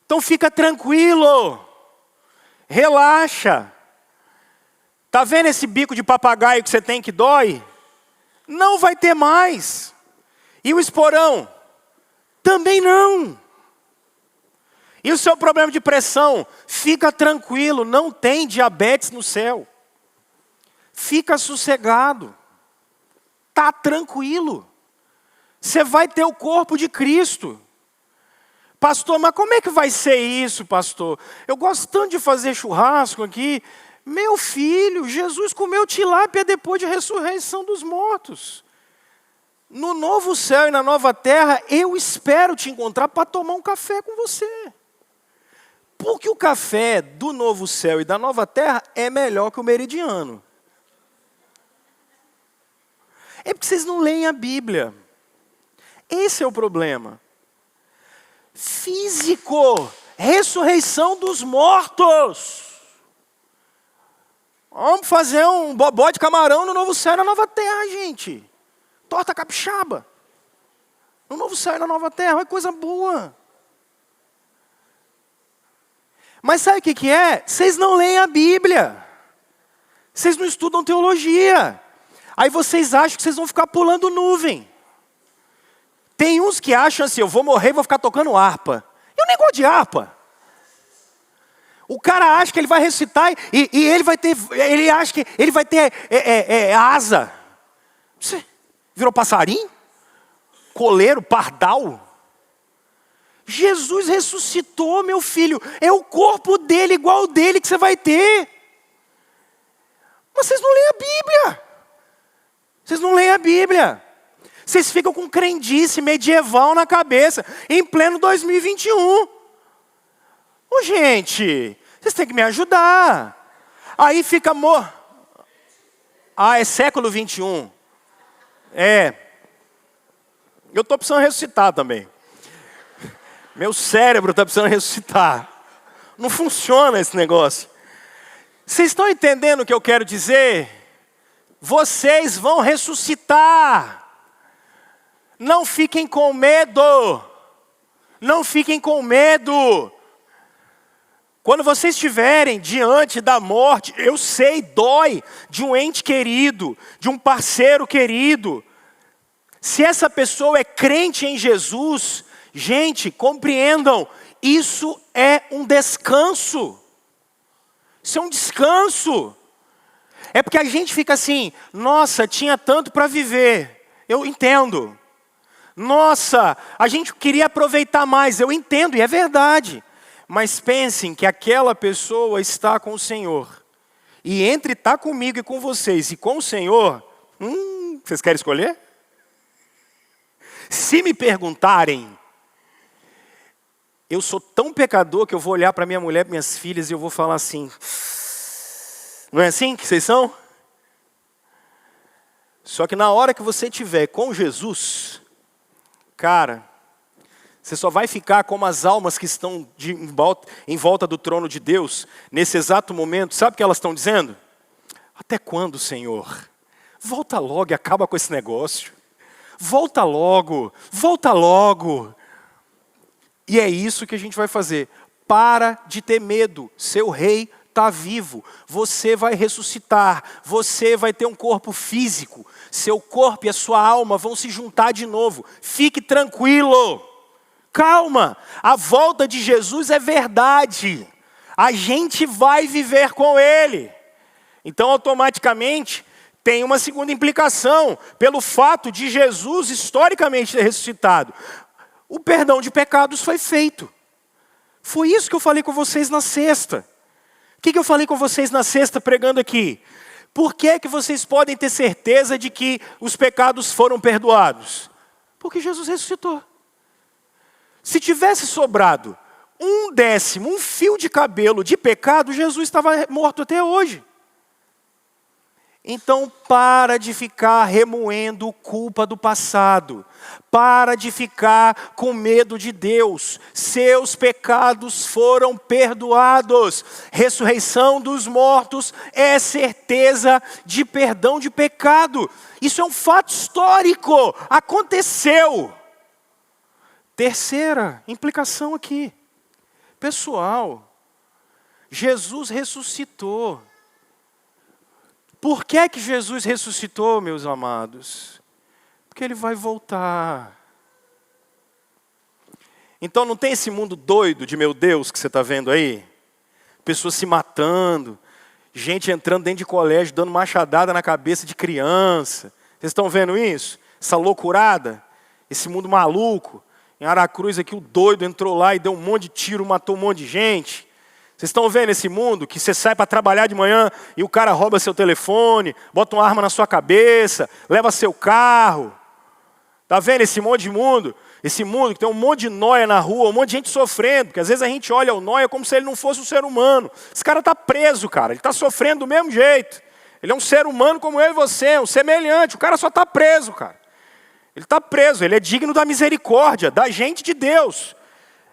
Então fica tranquilo. Relaxa. Está vendo esse bico de papagaio que você tem que dói? Não vai ter mais. E o esporão? Também não. E o seu problema de pressão? Fica tranquilo, não tem diabetes no céu. Fica sossegado. Está tranquilo. Você vai ter o corpo de Cristo. Pastor, mas como é que vai ser isso, pastor? Eu gosto tanto de fazer churrasco aqui. Meu filho, Jesus comeu tilápia depois de ressurreição dos mortos. No novo céu e na nova terra, eu espero te encontrar para tomar um café com você. Porque o café do novo céu e da nova terra é melhor que o meridiano. É porque vocês não leem a Bíblia. Esse é o problema. Físico, ressurreição dos mortos. Vamos fazer um bobó de camarão no novo céu e na nova terra, gente. Torta capixaba. No novo céu e na nova terra, é coisa boa. Mas sabe o que é? Vocês não leem a Bíblia. Vocês não estudam teologia. Aí vocês acham que vocês vão ficar pulando nuvem. Tem uns que acham assim, eu vou morrer e vou ficar tocando harpa. Eu nem gosto de harpa. O cara acha que ele vai ressuscitar e ele acha que ele vai ter asa. Você virou passarinho? Coleiro, pardal? Jesus ressuscitou, meu filho. É o corpo dele, igual ao dele, que você vai ter. Mas vocês não leem a Bíblia. Vocês não leem a Bíblia. Vocês ficam com crendice medieval na cabeça, em pleno 2021. Ô gente, vocês têm que me ajudar. Aí fica é século 21. Eu estou precisando ressuscitar também. Meu cérebro está precisando ressuscitar. Não funciona esse negócio. Vocês estão entendendo o que eu quero dizer? Vocês vão ressuscitar. Não fiquem com medo. Não fiquem com medo. Quando vocês estiverem diante da morte, eu sei, dói, de um ente querido, de um parceiro querido. Se essa pessoa é crente em Jesus, gente, compreendam, isso é um descanso. Isso é um descanso. É porque a gente fica assim, nossa, tinha tanto para viver. Eu entendo. Nossa, a gente queria aproveitar mais. Eu entendo, e é verdade. Mas pensem que aquela pessoa está com o Senhor. E entre estar comigo e com vocês e com o Senhor, vocês querem escolher? Se me perguntarem, eu sou tão pecador que eu vou olhar para minha mulher, minhas filhas, e eu vou falar assim, não é assim que vocês são? Só que na hora que você estiver com Jesus, cara, você só vai ficar como as almas que estão em volta do trono de Deus, nesse exato momento. Sabe o que elas estão dizendo? Até quando, Senhor? Volta logo e acaba com esse negócio. Volta logo, volta logo. E é isso que a gente vai fazer. Para de ter medo, seu rei está vivo. Você vai ressuscitar, você vai ter um corpo físico. Seu corpo e a sua alma vão se juntar de novo. Fique tranquilo. Calma, a volta de Jesus é verdade. A gente vai viver com Ele. Então, automaticamente, tem uma segunda implicação. Pelo fato de Jesus, historicamente, ter ressuscitado. O perdão de pecados foi feito. Foi isso que eu falei com vocês na sexta. O que eu falei com vocês na sexta pregando aqui? Por que é que vocês podem ter certeza de que os pecados foram perdoados? Porque Jesus ressuscitou. Se tivesse sobrado 1/10, um fio de cabelo de pecado, Jesus estava morto até hoje. Então para de ficar remoendo culpa do passado. Para de ficar com medo de Deus. Seus pecados foram perdoados. Ressurreição dos mortos é certeza de perdão de pecado. Isso é um fato histórico. Aconteceu. Terceira implicação aqui. Pessoal, Jesus ressuscitou. Por que que Jesus ressuscitou, meus amados? Porque Ele vai voltar. Então não tem esse mundo doido de meu Deus que você está vendo aí? Pessoas se matando, gente entrando dentro de colégio, dando machadada na cabeça de criança. Vocês estão vendo isso? Essa loucurada? Esse mundo maluco? Em Aracruz aqui o doido entrou lá e deu um monte de tiro, matou um monte de gente. Vocês estão vendo esse mundo que você sai para trabalhar de manhã e o cara rouba seu telefone, bota uma arma na sua cabeça, leva seu carro. Está vendo esse monte de mundo? Esse mundo que tem um monte de nóia na rua, um monte de gente sofrendo, porque às vezes a gente olha o nóia como se ele não fosse um ser humano. Esse cara está preso, cara, ele está sofrendo do mesmo jeito. Ele é um ser humano como eu e você, um semelhante, o cara só está preso, cara. Ele está preso, ele é digno da misericórdia, da gente de Deus.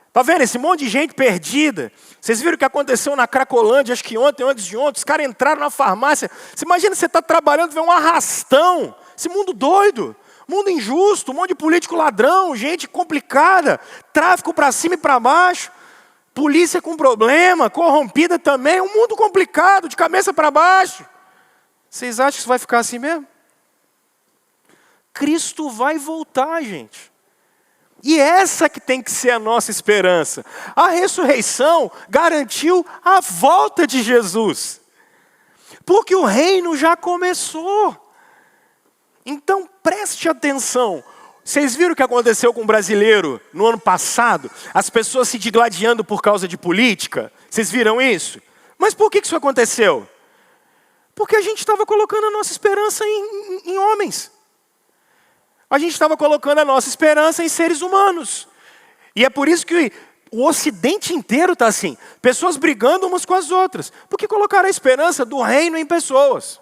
Está vendo esse monte de gente perdida? Vocês viram o que aconteceu na Cracolândia, acho que ontem, antes de ontem, os caras entraram na farmácia. Você imagina você está trabalhando e vê um arrastão. Esse mundo doido, mundo injusto, um monte de político ladrão, gente complicada, tráfico para cima e para baixo, polícia com problema, corrompida também, um mundo complicado, de cabeça para baixo. Vocês acham que isso vai ficar assim mesmo? Cristo vai voltar, gente. E essa que tem que ser a nossa esperança. A ressurreição garantiu a volta de Jesus. Porque o reino já começou. Então preste atenção. Vocês viram o que aconteceu com o brasileiro no ano passado? As pessoas se digladiando por causa de política. Vocês viram isso? Mas por que isso aconteceu? Porque a gente estava colocando a nossa esperança em homens. A gente estava colocando a nossa esperança em seres humanos. E é por isso que o Ocidente inteiro está assim. Pessoas brigando umas com as outras. Porque colocaram a esperança do reino em pessoas.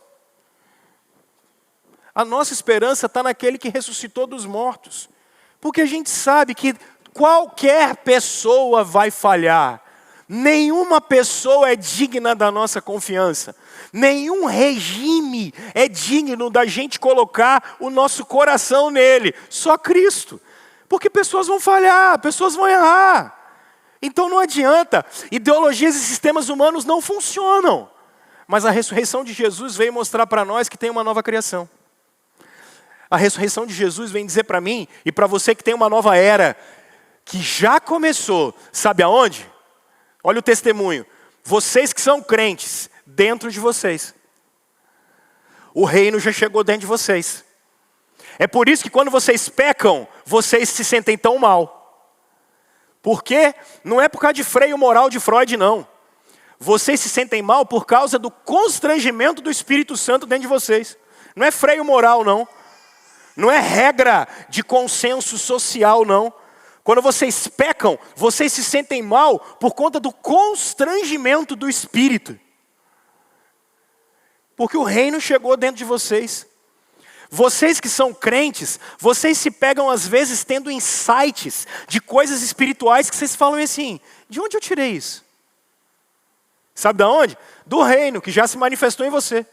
A nossa esperança está naquele que ressuscitou dos mortos. Porque a gente sabe que qualquer pessoa vai falhar. Nenhuma pessoa é digna da nossa confiança. Nenhum regime é digno da gente colocar o nosso coração nele. Só Cristo. Porque pessoas vão falhar, pessoas vão errar. Então não adianta. Ideologias e sistemas humanos não funcionam. Mas a ressurreição de Jesus veio mostrar para nós que tem uma nova criação. A ressurreição de Jesus vem dizer para mim e para você que tem uma nova era, que já começou. Sabe aonde? Olha o testemunho. Vocês que são crentes, dentro de vocês. O reino já chegou dentro de vocês. É por isso que quando vocês pecam, vocês se sentem tão mal. Por quê? Não é por causa de freio moral de Freud, não. Vocês se sentem mal por causa do constrangimento do Espírito Santo dentro de vocês. Não é freio moral, não. Não é regra de consenso social, não. Quando vocês pecam, vocês se sentem mal por conta do constrangimento do Espírito. Porque o reino chegou dentro de vocês. Vocês que são crentes, vocês se pegam às vezes tendo insights de coisas espirituais que vocês falam assim, de onde eu tirei isso? Sabe de onde? Do reino, que já se manifestou em você.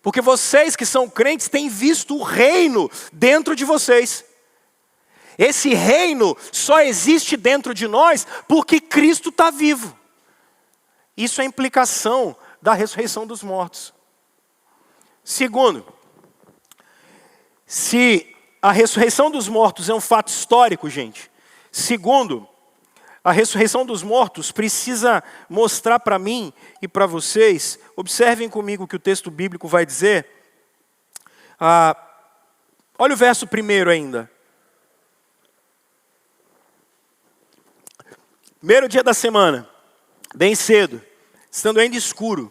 Porque vocês que são crentes têm visto o reino dentro de vocês. Esse reino só existe dentro de nós porque Cristo está vivo. Isso é a implicação da ressurreição dos mortos. Segundo, se a ressurreição dos mortos é um fato histórico, gente. Segundo, a ressurreição dos mortos precisa mostrar para mim e para vocês, observem comigo o que o texto bíblico vai dizer. Olha o verso 1 ainda. Primeiro dia da semana, bem cedo, estando ainda escuro,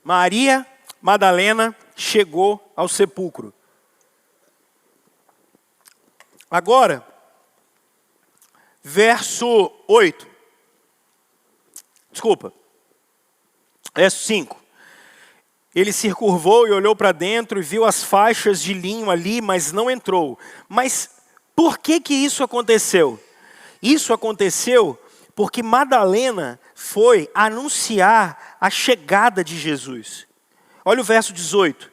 Maria Madalena chegou ao sepulcro. Agora, verso 8. Desculpa. Verso 5. Ele se curvou e olhou para dentro e viu as faixas de linho ali, mas não entrou. Mas por que isso aconteceu? Isso aconteceu porque Madalena foi anunciar a chegada de Jesus. Olha o verso 18.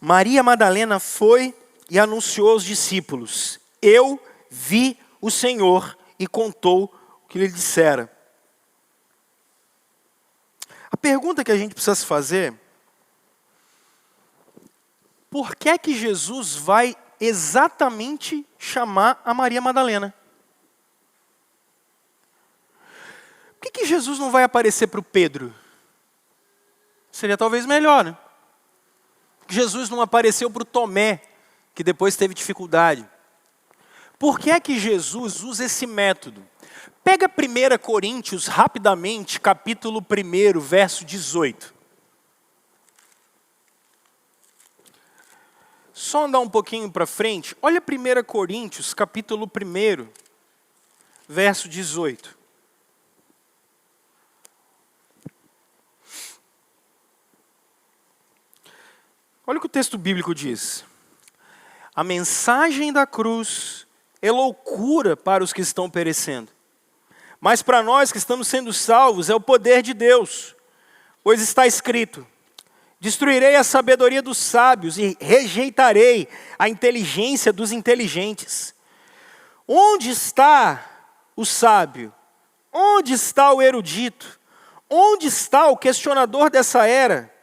Maria Madalena foi e anunciou aos discípulos: eu vi o Senhor, e contou o que lhe dissera. A pergunta que a gente precisa se fazer: por que que Jesus vai exatamente chamar a Maria Madalena? Por que Jesus não vai aparecer para o Pedro? Seria talvez melhor, né? Jesus não apareceu para o Tomé, que depois teve dificuldade. Por que é que Jesus usa esse método? Pega 1 Coríntios rapidamente, capítulo 1, verso 18. Só andar um pouquinho para frente. Olha 1 Coríntios, capítulo 1, verso 18. Olha o que o texto bíblico diz. A mensagem da cruz é loucura para os que estão perecendo. Mas para nós que estamos sendo salvos é o poder de Deus. Pois está escrito: destruirei a sabedoria dos sábios e rejeitarei a inteligência dos inteligentes. Onde está o sábio? Onde está o erudito? Onde está o questionador dessa era?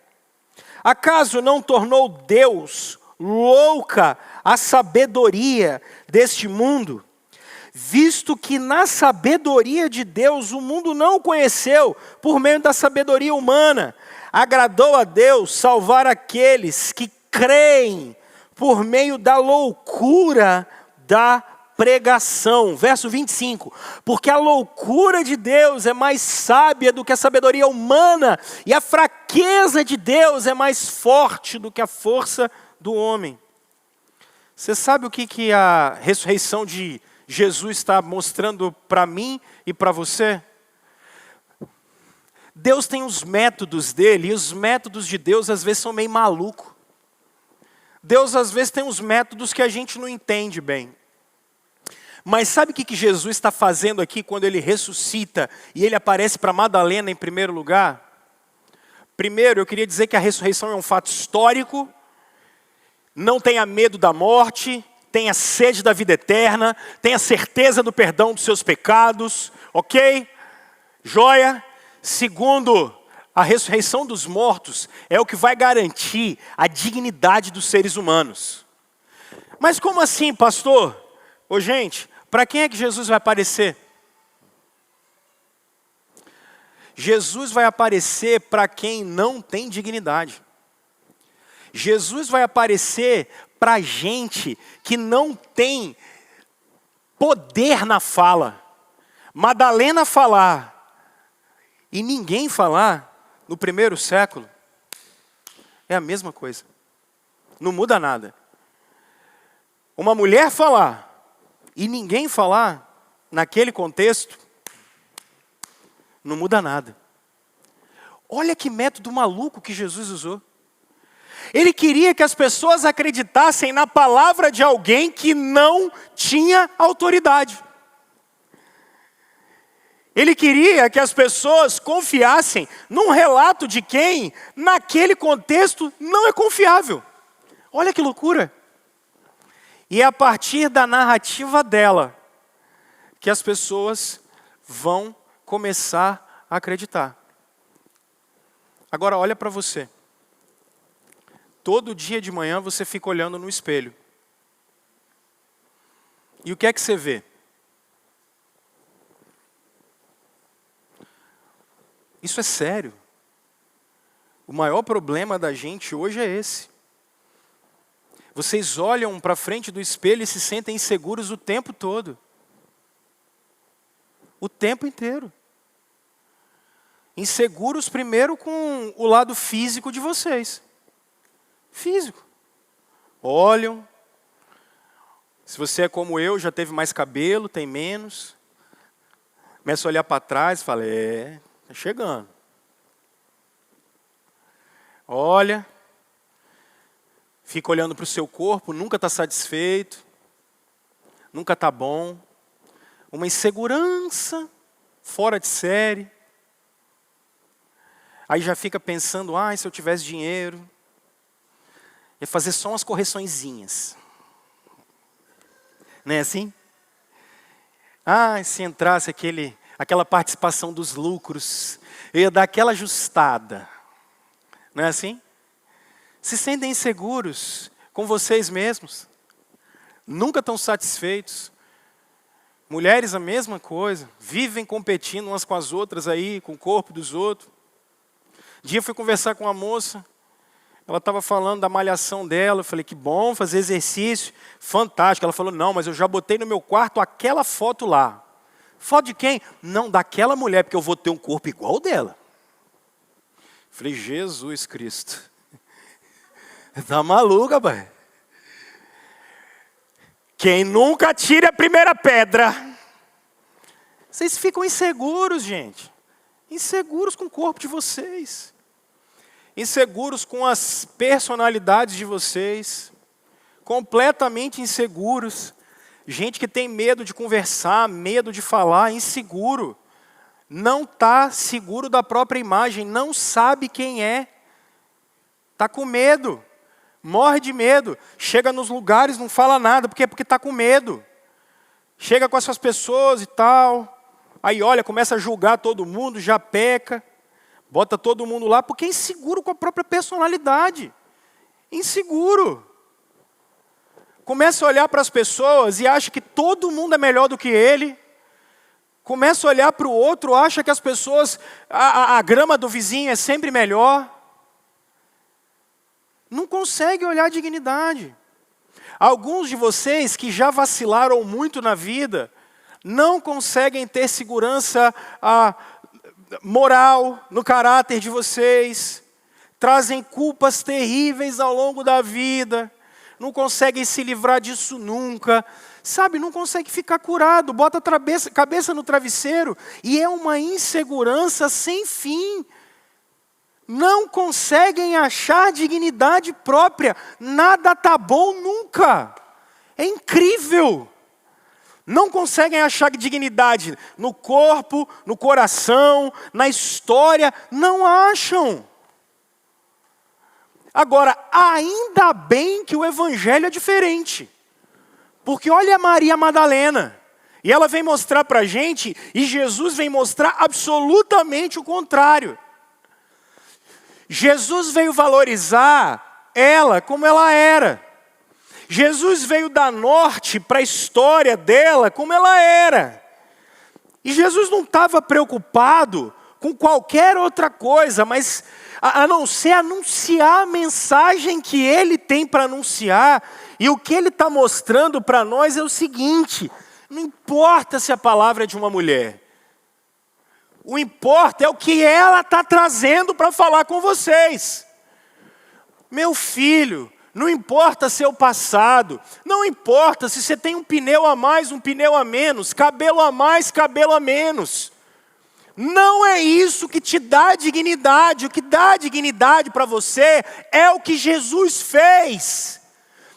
Acaso não tornou Deus louca a sabedoria deste mundo? Visto que na sabedoria de Deus o mundo não o conheceu por meio da sabedoria humana, agradou a Deus salvar aqueles que creem por meio da loucura da pregação. Verso 25. Porque a loucura de Deus é mais sábia do que a sabedoria humana, e a fraqueza de Deus é mais forte do que a força do homem. Você sabe o que a ressurreição de Jesus está mostrando para mim e para você? Deus tem os métodos dele, e os métodos de Deus às vezes são meio malucos. Deus às vezes tem uns métodos que a gente não entende bem. Mas sabe o que Jesus está fazendo aqui quando ele ressuscita e ele aparece para Madalena em primeiro lugar? Primeiro, eu queria dizer que a ressurreição é um fato histórico. Não tenha medo da morte, tenha sede da vida eterna, tenha certeza do perdão dos seus pecados, ok? Joia? Segundo, a ressurreição dos mortos é o que vai garantir a dignidade dos seres humanos. Mas como assim, pastor? Ô gente, para quem é que Jesus vai aparecer? Jesus vai aparecer para quem não tem dignidade. Jesus vai aparecer para gente que não tem poder na fala. Madalena falar e ninguém falar no primeiro século é a mesma coisa. Não muda nada. Uma mulher falar e ninguém falar naquele contexto não muda nada. Olha que método maluco que Jesus usou. Ele queria que as pessoas acreditassem na palavra de alguém que não tinha autoridade. Ele queria que as pessoas confiassem num relato de quem, naquele contexto, não é confiável. Olha que loucura. E é a partir da narrativa dela que as pessoas vão começar a acreditar. Agora olha para você. Todo dia de manhã você fica olhando no espelho. E o que é que você vê? Isso é sério. O maior problema da gente hoje é esse. Vocês olham para frente do espelho e se sentem inseguros o tempo todo. O tempo inteiro. Inseguros primeiro com o lado físico de vocês. Físico. Olham. Se você é como eu, já teve mais cabelo, tem menos. Começa a olhar para trás e fala, tá chegando. Olha. Fica olhando para o seu corpo, nunca está satisfeito. Nunca está bom. Uma insegurança fora de série. Aí já fica pensando, se eu tivesse dinheiro, ia fazer só umas correçõezinhas. Não é assim? Se entrasse aquela participação dos lucros, eu ia dar aquela ajustada. Não é assim? Se sentem inseguros com vocês mesmos. Nunca estão satisfeitos. Mulheres a mesma coisa. Vivem competindo umas com as outras aí, com o corpo dos outros. Um dia eu fui conversar com uma moça. Ela estava falando da malhação dela. Eu falei, que bom fazer exercício. Fantástico. Ela falou, não, mas eu já botei no meu quarto aquela foto lá. Foto de quem? Não, daquela mulher, porque eu vou ter um corpo igual ao dela. Eu falei, Jesus Cristo. Tá maluca, pai? Quem nunca tire a primeira pedra. Vocês ficam inseguros, gente. Inseguros com o corpo de vocês. Inseguros com as personalidades de vocês. Completamente inseguros. Gente que tem medo de conversar, medo de falar, inseguro. Não está seguro da própria imagem, não sabe quem é. Está com medo. Morre de medo. Chega nos lugares, não fala nada, porque está com medo. Chega com essas pessoas e tal. Aí olha, começa a julgar todo mundo, já peca. Bota todo mundo lá, porque é inseguro com a própria personalidade. Inseguro. Começa a olhar para as pessoas e acha que todo mundo é melhor do que ele. Começa a olhar para o outro, acha que as pessoas, a grama do vizinho é sempre melhor. Não consegue olhar a dignidade. Alguns de vocês que já vacilaram muito na vida, não conseguem ter segurança moral no caráter de vocês, trazem culpas terríveis ao longo da vida, não conseguem se livrar disso nunca, sabe, não consegue ficar curado, bota a cabeça no travesseiro e é uma insegurança sem fim. Não conseguem achar dignidade própria, nada tá bom nunca. É incrível. Não conseguem achar dignidade no corpo, no coração, na história, não acham. Agora, ainda bem que o evangelho é diferente. Porque olha a Maria Madalena, e ela vem mostrar para a gente, e Jesus vem mostrar absolutamente o contrário. Jesus veio valorizar ela como ela era. Jesus veio dar norte para a história dela como ela era. E Jesus não estava preocupado com qualquer outra coisa, mas a não ser anunciar a mensagem que ele tem para anunciar. E o que ele está mostrando para nós é o seguinte: não importa se a palavra é de uma mulher. O importa é o que ela está trazendo para falar com vocês. Meu filho, não importa seu passado, não importa se você tem um pneu a mais, um pneu a menos, cabelo a mais, cabelo a menos. Não é isso que te dá dignidade. O que dá dignidade para você é o que Jesus fez.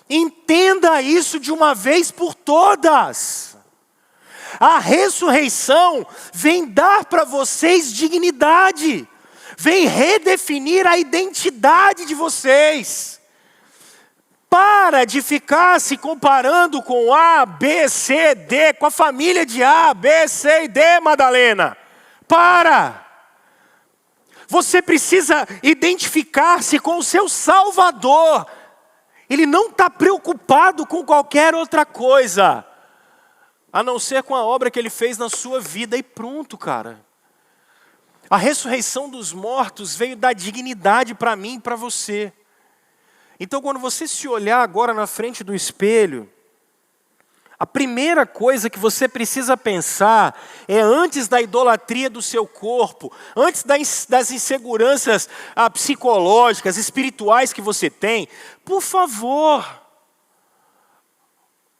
Entenda isso de uma vez por todas. A ressurreição vem dar para vocês dignidade. Vem redefinir a identidade de vocês. Para de ficar se comparando com A, B, C, D, com a família de A, B, C e D, Madalena. Para! Você precisa identificar-se com o seu Salvador. Ele não está preocupado com qualquer outra coisa, a não ser com a obra que ele fez na sua vida, e pronto, cara. A ressurreição dos mortos veio dar dignidade para mim e para você. Então, quando você se olhar agora na frente do espelho, A primeira coisa que você precisa pensar é antes da idolatria do seu corpo, antes das inseguranças psicológicas, espirituais que você tem, por favor,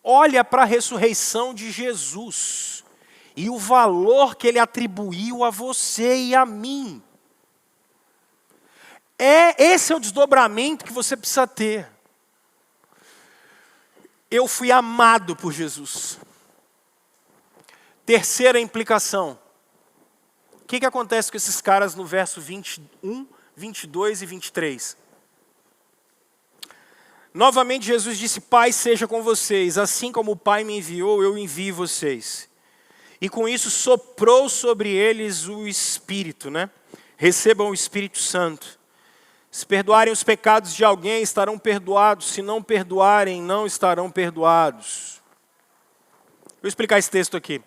olha para a ressurreição de Jesus e o valor que Ele atribuiu a você e a mim. Esse é o desdobramento que você precisa ter. Eu fui amado por Jesus. Terceira implicação. O que acontece com esses caras no verso 21, 22 e 23? Novamente Jesus disse: Pai seja com vocês, assim como o Pai me enviou, eu envio vocês. E com isso soprou sobre eles o Espírito, né? Recebam o Espírito Santo. Se perdoarem os pecados de alguém, estarão perdoados. Se não perdoarem, não estarão perdoados. Vou explicar esse texto aqui.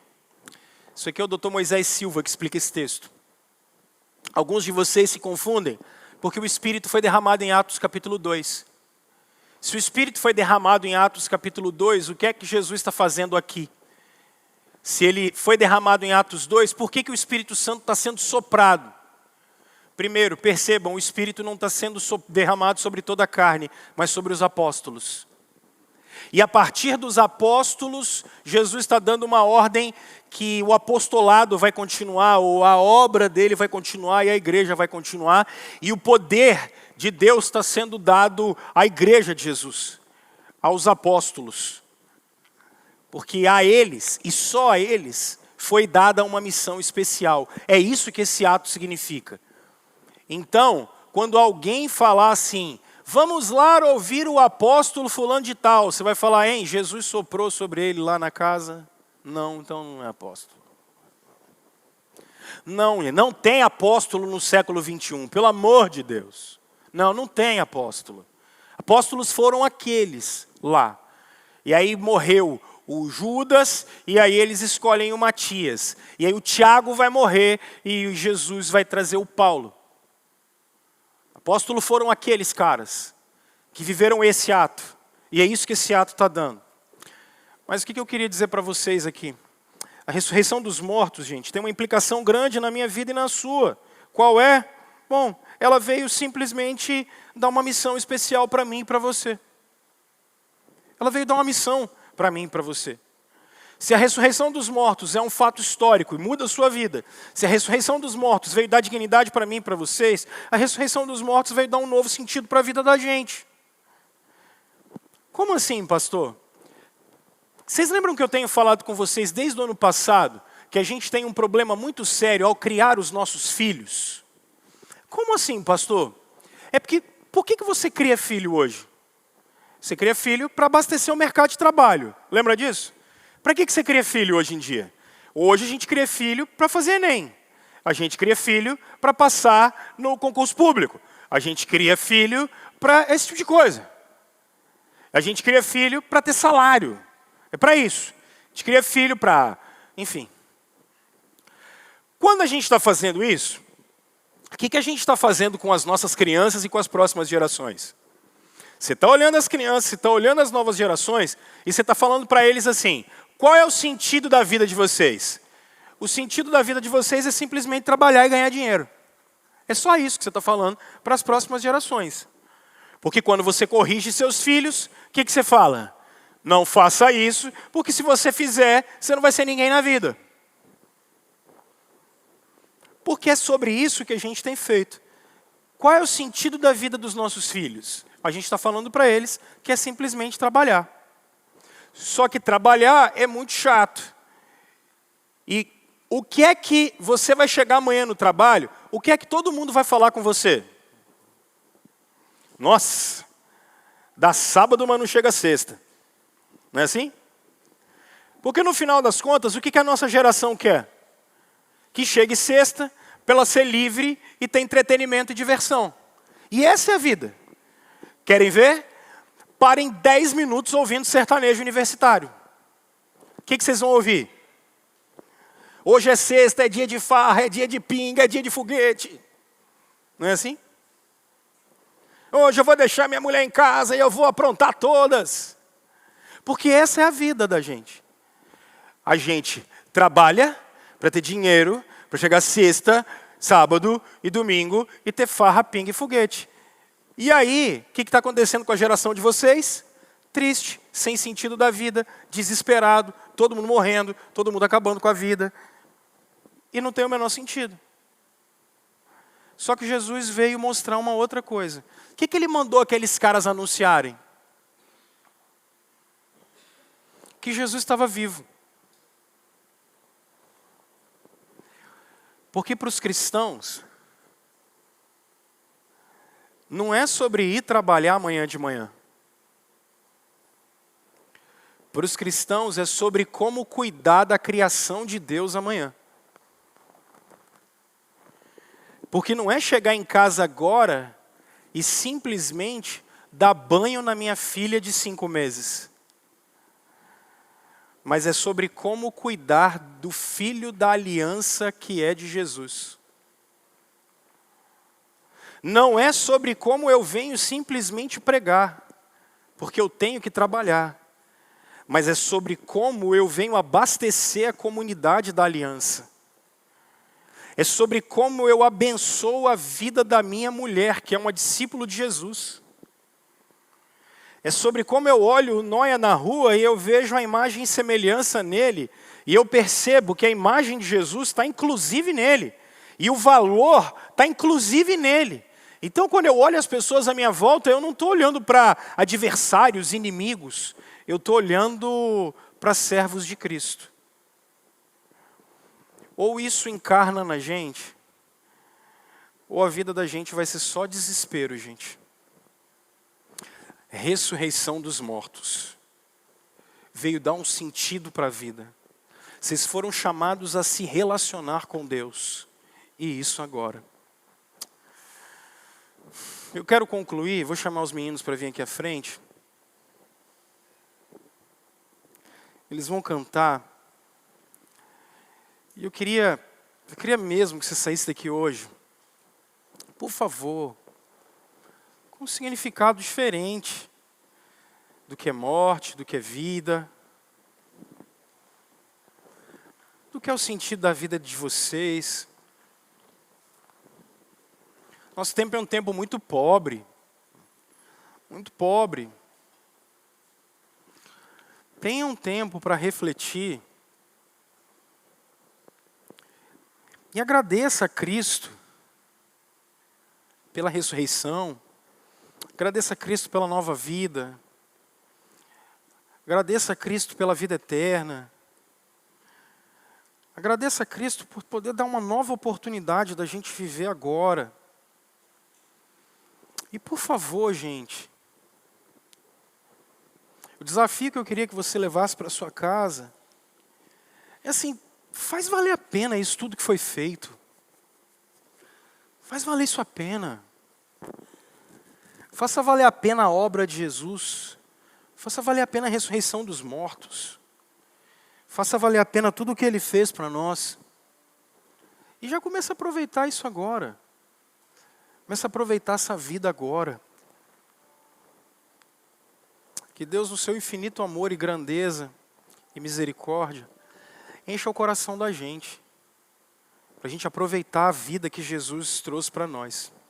Isso aqui é o Dr. Moisés Silva que explica esse texto. Alguns de vocês se confundem, porque o Espírito foi derramado em Atos capítulo 2. Se o Espírito foi derramado em Atos capítulo 2, o que é que Jesus está fazendo aqui? Se ele foi derramado em Atos 2, por que o Espírito Santo está sendo soprado? Primeiro, percebam, o Espírito não está sendo derramado sobre toda a carne, mas sobre os apóstolos. E a partir dos apóstolos, Jesus está dando uma ordem que o apostolado vai continuar, ou a obra dele vai continuar, e a igreja vai continuar. E o poder de Deus está sendo dado à igreja de Jesus, aos apóstolos. Porque a eles, e só a eles, foi dada uma missão especial. É isso que esse ato significa. Então, quando alguém falar assim, vamos lá ouvir o apóstolo fulano de tal, você vai falar, hein, Jesus soprou sobre ele lá na casa? Não, então não é apóstolo. Não tem apóstolo no século 21, pelo amor de Deus. Não tem apóstolo. Apóstolos foram aqueles lá. E aí morreu o Judas, e aí eles escolhem o Matias. E aí o Tiago vai morrer, e Jesus vai trazer o Paulo. Apóstolos foram aqueles caras que viveram esse ato. E é isso que esse ato está dando. Mas o que eu queria dizer para vocês aqui? A ressurreição dos mortos, gente, tem uma implicação grande na minha vida e na sua. Qual é? Bom, ela veio simplesmente dar uma missão especial para mim e para você. Ela veio dar uma missão para mim e para você. Se a ressurreição dos mortos é um fato histórico e muda a sua vida, se a ressurreição dos mortos veio dar dignidade para mim e para vocês, a ressurreição dos mortos veio dar um novo sentido para a vida da gente. Como assim, pastor? Vocês lembram que eu tenho falado com vocês desde o ano passado, que a gente tem um problema muito sério ao criar os nossos filhos? Como assim, pastor? Por que você cria filho hoje? Você cria filho para abastecer o mercado de trabalho. Lembra disso? Para que você cria filho hoje em dia? Hoje a gente cria filho para fazer Enem. A gente cria filho para passar no concurso público. A gente cria filho para esse tipo de coisa. A gente cria filho para ter salário. É para isso. A gente cria filho para... Enfim. Quando a gente está fazendo isso, o que a gente está fazendo com as nossas crianças e com as próximas gerações? Você está olhando as crianças, você está olhando as novas gerações, e você está falando para eles assim, qual é o sentido da vida de vocês? O sentido da vida de vocês é simplesmente trabalhar e ganhar dinheiro. É só isso que você está falando para as próximas gerações. Porque quando você corrige seus filhos, o que você fala? Não faça isso, porque se você fizer, você não vai ser ninguém na vida. Porque é sobre isso que a gente tem feito. Qual é o sentido da vida dos nossos filhos? A gente está falando para eles que é simplesmente trabalhar. Só que trabalhar é muito chato. E o que é que você vai chegar amanhã no trabalho, o que é que todo mundo vai falar com você? Nossa, dá sábado, mas não chega sexta. Não é assim? Porque no final das contas, o que a nossa geração quer? Que chegue sexta, para ela ser livre e ter entretenimento e diversão. E essa é a vida. Querem ver? Parem 10 minutos ouvindo sertanejo universitário. O que vocês vão ouvir? Hoje é sexta, é dia de farra, é dia de pinga, é dia de foguete. Não é assim? Hoje eu vou deixar minha mulher em casa e eu vou aprontar todas. Porque essa é a vida da gente. A gente trabalha para ter dinheiro, para chegar sexta, sábado e domingo e ter farra, pinga e foguete. E aí, o que está acontecendo com a geração de vocês? Triste, sem sentido da vida, desesperado, todo mundo morrendo, todo mundo acabando com a vida. E não tem o menor sentido. Só que Jesus veio mostrar uma outra coisa. O que ele mandou aqueles caras anunciarem? Que Jesus estava vivo. Porque para os cristãos, não é sobre ir trabalhar amanhã de manhã. Para os cristãos é sobre como cuidar da criação de Deus amanhã. Porque não é chegar em casa agora e simplesmente dar banho na minha filha de 5 meses. Mas é sobre como cuidar do filho da aliança que é de Jesus. Não é sobre como eu venho simplesmente pregar, porque eu tenho que trabalhar. Mas é sobre como eu venho abastecer a comunidade da aliança. É sobre como eu abençoo a vida da minha mulher, que é uma discípula de Jesus. É sobre como eu olho o Noia na rua e eu vejo a imagem e semelhança nele. E eu percebo que a imagem de Jesus está inclusive nele. E o valor está inclusive nele. Então quando eu olho as pessoas à minha volta, eu não estou olhando para adversários, inimigos. Eu estou olhando para servos de Cristo. Ou isso encarna na gente, ou a vida da gente vai ser só desespero, gente. Ressurreição dos mortos. Veio dar um sentido para a vida. Vocês foram chamados a se relacionar com Deus. E isso agora. Eu quero concluir, vou chamar os meninos para vir aqui à frente. Eles vão cantar. E eu queria mesmo que você saísse daqui hoje, por favor, com um significado diferente do que é morte, do que é vida, do que é o sentido da vida de vocês. Nosso tempo é um tempo muito pobre. Muito pobre. Tenha um tempo para refletir. E agradeça a Cristo pela ressurreição. Agradeça a Cristo pela nova vida. Agradeça a Cristo pela vida eterna. Agradeça a Cristo por poder dar uma nova oportunidade da gente viver agora. E por favor, gente, o desafio que eu queria que você levasse para a sua casa é assim, faz valer a pena isso tudo que foi feito. Faz valer isso a pena. Faça valer a pena a obra de Jesus. Faça valer a pena a ressurreição dos mortos. Faça valer a pena tudo o que Ele fez para nós. E já começa a aproveitar isso agora. Começa a aproveitar essa vida agora. Que Deus, no seu infinito amor e grandeza e misericórdia, encha o coração da gente. Para a gente aproveitar a vida que Jesus trouxe para nós.